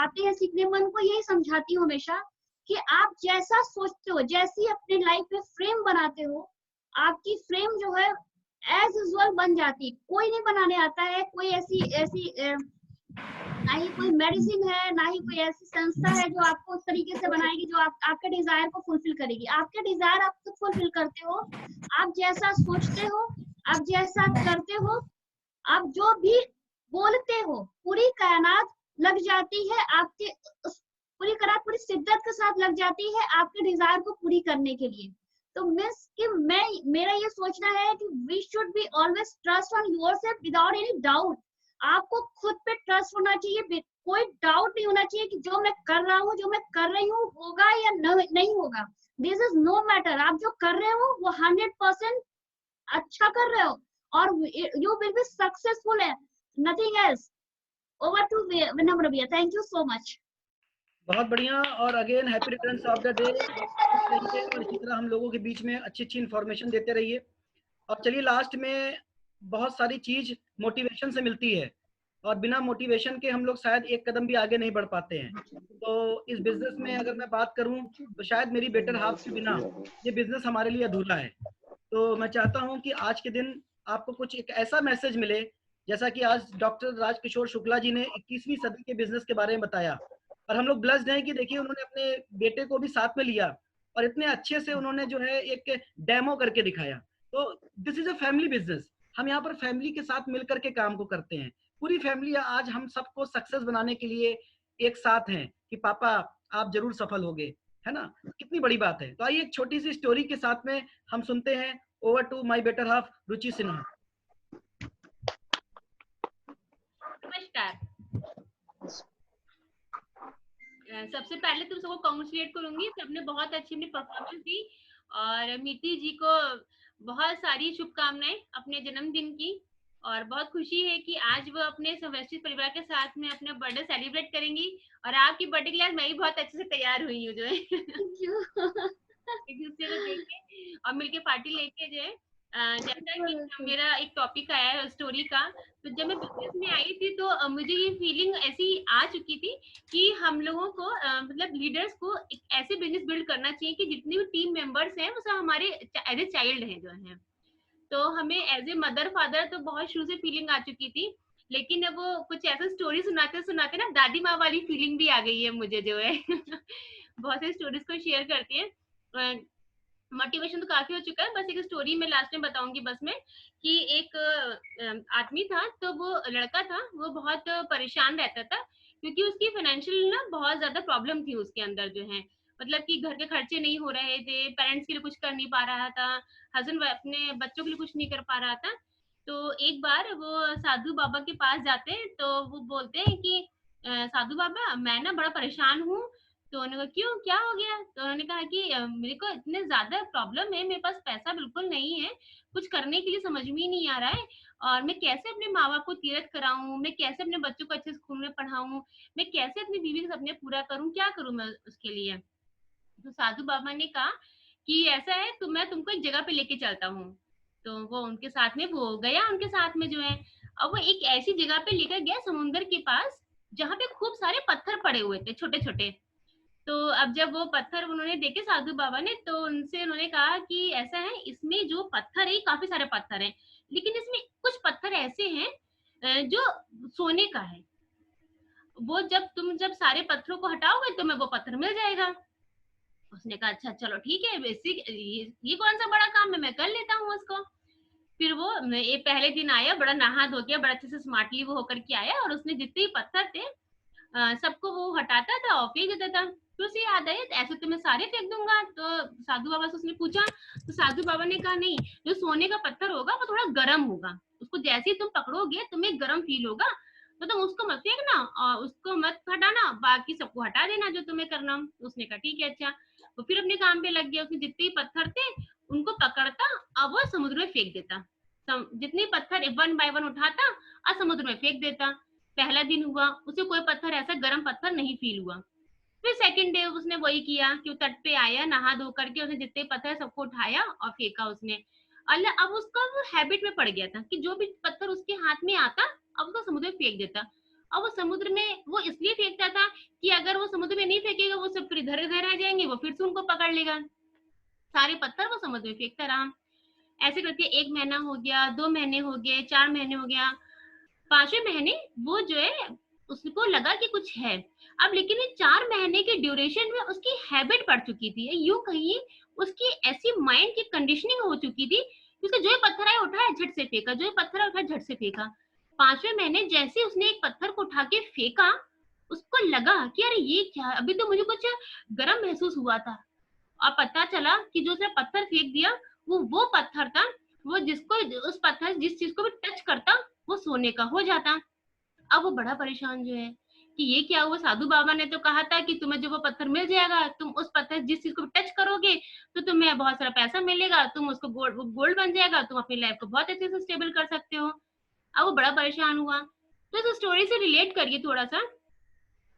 आते हैं सीखने में, उनको यही समझाती हूँ हमेशा कि आप जैसा सोचते हो, जैसी अपने लाइफ में फ्रेम बनाते हो, आपकी फ्रेम जो है एज यूजुअल बन जाती। कोई नहीं बनाने आता है, कोई ऐसी ना ही कोई मेडिसिन है, ना ही कोई ऐसी संस्था है जो आपको उस तरीके से बनाएगी जो आपके डिजायर को फुलफिल करेगी। आपके डिजायर आप खुद फुलफिल करते हो। आप जैसा सोचते हो, आप जैसा करते हो, आप जो भी बोलते हो, पूरी कायनात लग जाती है आपके, पूरी कायनात पूरी शिद्दत के साथ लग जाती है आपके डिजायर को पूरी करने के लिए। तो मिस कि मेरा ये सोचना है कि we should be always trust on yourself without any doubt. आपको खुद पे ट्रस्ट होना चाहिए, कोई डाउट नहीं होना चाहिए कि जो मैं कर रहा हूँ, जो मैं कर रही हूँ, होगा या नहीं होगा। This is no matter. आप जो कर रहे हो वो 100% अच्छा कर रहे हो और यू विल बी सक्सेसफुल है, नथिंग एल्स। ओवर टू विनम्र भैया, थैंक यू सो मच। बहुत बढ़िया। और again happy returns of the day. और इसी तरह हम लोगों के बीच में अच्छी अच्छी इन्फॉर्मेशन देते रहिए। और चलिए, लास्ट में बहुत सारी चीज मोटिवेशन से मिलती है और बिना मोटिवेशन के हम लोग शायद एक कदम भी आगे नहीं बढ़ पाते हैं। तो इस बिजनेस में अगर मैं बात करूं तो शायद मेरी बेटर हाफ के बिना ये बिजनेस हमारे लिए अधूरा है। तो मैं चाहता हूं कि आज के दिन आपको कुछ एक ऐसा मैसेज मिले, जैसा कि आज डॉक्टर राजकिशोर शुक्ला जी ने 21वीं सदी के बिजनेस के बारे में बताया। और हम लोग ब्लेस्ड हैं कि देखिए उन्होंने अपने बेटे को भी साथ में लिया और इतने अच्छे से उन्होंने जो है एक डेमो करके दिखाया। तो this is a family business. हम यहाँ पर फैमिली के साथ मिलकर के काम को करते हैं। पूरी फैमिली आज हम सबको सक्सेस बनाने के लिए एक साथ हैं कि पापा आप जरूर सफल होगे, है ना। कितनी बड़ी बात है। तो आइए एक छोटी सी स्टोरी के साथ में हम सुनते हैं। Over to my better half Ruchi Sinha. नमस्कार। सबसे पहले तुम सबको कांग्रेचुलेट करूंगी, सबने बहुत अच्छी अपनी परफॉर्मेंस दी और मीति जी को बहुत सारी शुभकामनाएं अपने जन्मदिन की। और बहुत खुशी है कि आज वो अपने व्यवस्थित परिवार के साथ में अपना बर्थडे सेलिब्रेट करेंगी और आपकी बर्थडे के लिए मैं भी बहुत अच्छे से तैयार हुई हूँ जो है एक दूसरे को देख के और मिलके पार्टी लेके जो है। जैसा कि मेरा एक टॉपिक आया है स्टोरी का, तो जब मैं बिजनेस में आई थी तो मुझे ये फीलिंग ऐसी आ चुकी थी कि हम लोगों को मतलब लीडर्स को एक ऐसे बिजनेस बिल्ड करना चाहिए कि जितने भी टीम मेंबर्स हैं वो सब हमारे एज ए चाइल्ड हैं जो है। तो हमें एज ए मदर फादर तो बहुत शुरू से फीलिंग आ चुकी थी, लेकिन अब वो कुछ ऐसा स्टोरी सुनाते सुनाते ना दादी माँ वाली फीलिंग भी आ गई है मुझे जो है बहुत सारी स्टोरीज को शेयर करती है। मोटिवेशन तो काफी हो चुका है, बस एक स्टोरी में लास्ट में बताऊंगी बस में कि एक आदमी था, तो वो लड़का था, वो बहुत परेशान रहता था क्योंकि उसकी फाइनेंशियल ना बहुत ज्यादा प्रॉब्लम थी उसके अंदर जो है। मतलब कि घर के खर्चे नहीं हो रहे थे, पेरेंट्स के लिए कुछ कर नहीं पा रहा था, हस्बैंड अपने बच्चों के लिए कुछ नहीं कर पा रहा था। तो एक बार वो साधु बाबा के पास जाते हैं, तो वो बोलते हैं कि साधु बाबा मैं ना बड़ा परेशान हूँ। तो उन्होंने कहा क्यों, क्या हो गया? तो उन्होंने कहा कि मेरे को इतने ज्यादा प्रॉब्लम है, मेरे पास पैसा बिल्कुल नहीं है, कुछ करने के लिए समझ में ही नहीं आ रहा है, और मैं कैसे अपने माँ बाप को तीरथ कराऊं, मैं कैसे अपने बच्चों को अच्छे स्कूल में पढ़ाऊं, मैं कैसे अपनी बीवी के सपने पूरा करूं, क्या करूं मैं उसके लिए? तो साधु बाबा ने कहा कि ऐसा है, तो मैं तुमको एक जगह पे लेके चलता हूँ। तो वो उनके साथ में वो गया, उनके साथ में जो है, अब वो एक ऐसी जगह पे लेकर गया समुन्द्र के पास, जहाँ पे खूब सारे पत्थर पड़े हुए थे छोटे छोटे। तो अब जब वो पत्थर उन्होंने देखे साधु बाबा ने, तो उनसे उन्होंने कहा कि ऐसा है, इसमें जो पत्थर है काफी सारे पत्थर हैं, लेकिन इसमें कुछ पत्थर ऐसे हैं जो सोने का है, वो जब सारे पत्थरों को हटाओगे तो मैं वो पत्थर मिल जाएगा। उसने कहा अच्छा चलो ठीक है, बेसिक ये कौन सा बड़ा काम है, मैं कर लेता हूँ उसको। फिर वो ये पहले दिन आया, बड़ा नहा धो के बड़ा अच्छे से स्मार्टली वो होकर के आया, और उसने जितने भी पत्थर थे सबको वो हटाता था और फेंक देता था। तो उसे याद आया ऐसे तो मैं सारे फेंक दूंगा। तो साधु बाबा से उसने पूछा, तो साधु बाबा ने कहा नहीं, जो सोने का पत्थर होगा वो थोड़ा गर्म होगा, उसको जैसे ही तुम पकड़ोगे तुम्हें गर्म फील होगा, तो तुम उसको मत फेंकना और उसको मत हटाना, बाकी सबको हटा देना जो तुम्हें करना। उसने कहा ठीक है अच्छा। तो फिर अपने काम पे लग गया, उसने जितने पत्थर थे उनको पकड़ता और वो समुद्र में फेंक देता, जितने पत्थर 1 बाय 1 उठाता और समुद्र में फेंक देता। पहला दिन हुआ, उसे कोई पत्थर ऐसा गर्म पत्थर नहीं फील हुआ। फिर सेकंड डे उसने वही किया कि वो तट पे आया, नहा धो करके उसने जितने पत्थर सबको उठाया और फेंका उसने। अल्लाह, अब उसका वो हैबिट में पड़ गया था कि जो भी पत्थर उसके हाथ में आता अब उसको समुद्र में फेंक देता। अब वो समुद्र में वो इसलिए फेंकता था कि अगर वो समुद्र में नहीं फेंकेगा वो सब फिर इधर उधर रह जाएंगे, वो फिर से उनको पकड़ लेगा। सारे पत्थर वो समुद्र में फेंकता रहा। ऐसे करके 1 महीना हो गया, 2 महीने हो गए, 4 महीने हो गया, 5वें महीने वो जो है उसको लगा कि कुछ है। अब लेकिन ये 4 महीने के ड्यूरेशन में उसकी हैबिट पड़ चुकी थी, यूं कहिए उसकी ऐसी माइंड की कंडीशनिंग हो चुकी थी कि उसका जो पत्थर आया उठाया झट से फेंका, जो पत्थर उठाया झट से फेंका। 5वें महीने जैसे उसने एक पत्थर को उठा के फेंका, उसको लगा कि अरे ये क्या, अभी तो मुझे कुछ गर्म महसूस हुआ था। और पता चला कि जो उसने पत्थर फेंक दिया वो पत्थर था, वो जिसको उस पत्थर जिस चीज को भी टच करता वो सोने का हो जाता। अब वो बड़ा परेशान जो है कि ये क्या हुआ, साधु बाबा ने तो कहा था कि तुम्हें जो वो पत्थर मिल जाएगा, तुम उस पत्थर जिस चीज को टच करोगे तो तुम्हें बहुत सारा पैसा मिलेगा, तुम उसको गोल्ड बन जाएगा, तुम अपनी लाइफ को बहुत अच्छे से स्टेबल कर सकते हो। अब वो बड़ा परेशान हुआ। तो इस स्टोरी से रिलेट करिए थोड़ा सा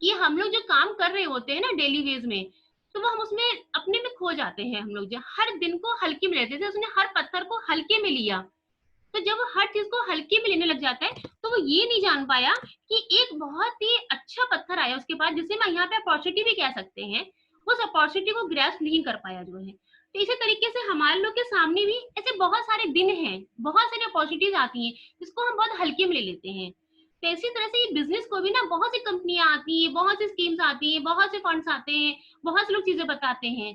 कि हम लोग जो काम कर रहे होते हैं ना डेली वेज में, तो वो हम उसमें अपने में खो जाते हैं। हम लोग जो हर दिन को हल्के में लेते हैं, उसने हर पत्थर को हल्के में लिया, तो जब वो हर चीज को हल्के में लेने लग जाता है तो वो ये नहीं जान पाया कि एक बहुत ही अच्छा पत्थर आया उसके पास, जिसे मैं यहाँ पे अपॉर्चुनिटी भी कह सकते हैं, उस अपॉर्चुनिटी को ग्रैस्प नहीं कर पाया जो है। तो इसी तरीके से हमारे लोग के सामने भी ऐसे बहुत सारे दिन हैं, बहुत सारी अपॉर्चुनिटीज आती हैं जिसको हम बहुत हल्के में ले लेते हैं। तो इसी तरह से ये बिजनेस को भी ना बहुत सी कंपनियां आती हैं, बहुत सी स्कीम्स आती हैं, बहुत से फंड्स आते हैं, बहुत से लोग चीजें बताते हैं,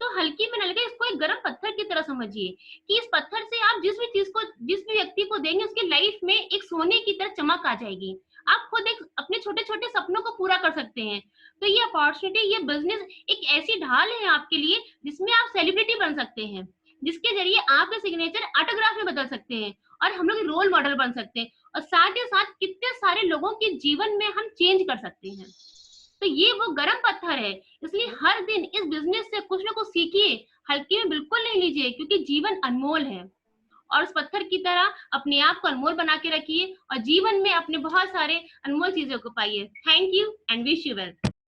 तो हल्की में न लगे, इसको एक गर्म पत्थर की तरह समझिए कि इस पत्थर से आप जिस भी चीज को जिस भी व्यक्ति को देंगे उसकी लाइफ में एक सोने की तरह चमक आ जाएगी। आप खुद एक अपने छोटे छोटे सपनों को पूरा कर सकते हैं। तो ये अपॉर्चुनिटी, ये बिजनेस एक ऐसी ढाल है आपके लिए जिसमें आप सेलिब्रिटी बन सकते हैं, जिसके जरिए आपके सिग्नेचर ऑटोग्राफ में बदल सकते हैं और हम लोग रोल मॉडल बन सकते हैं, और साथ ही साथ कितने सारे लोगों के जीवन में हम चेंज कर सकते हैं। तो ये वो गर्म पत्थर है, इसलिए हर दिन इस बिजनेस से कुछ ना कुछ सीखिए, हल्के में बिल्कुल नहीं लीजिए, क्योंकि जीवन अनमोल है। और उस पत्थर की तरह अपने आप को अनमोल बना के रखिए और जीवन में अपने बहुत सारे अनमोल चीजों को पाइए। Thank you and wish you well.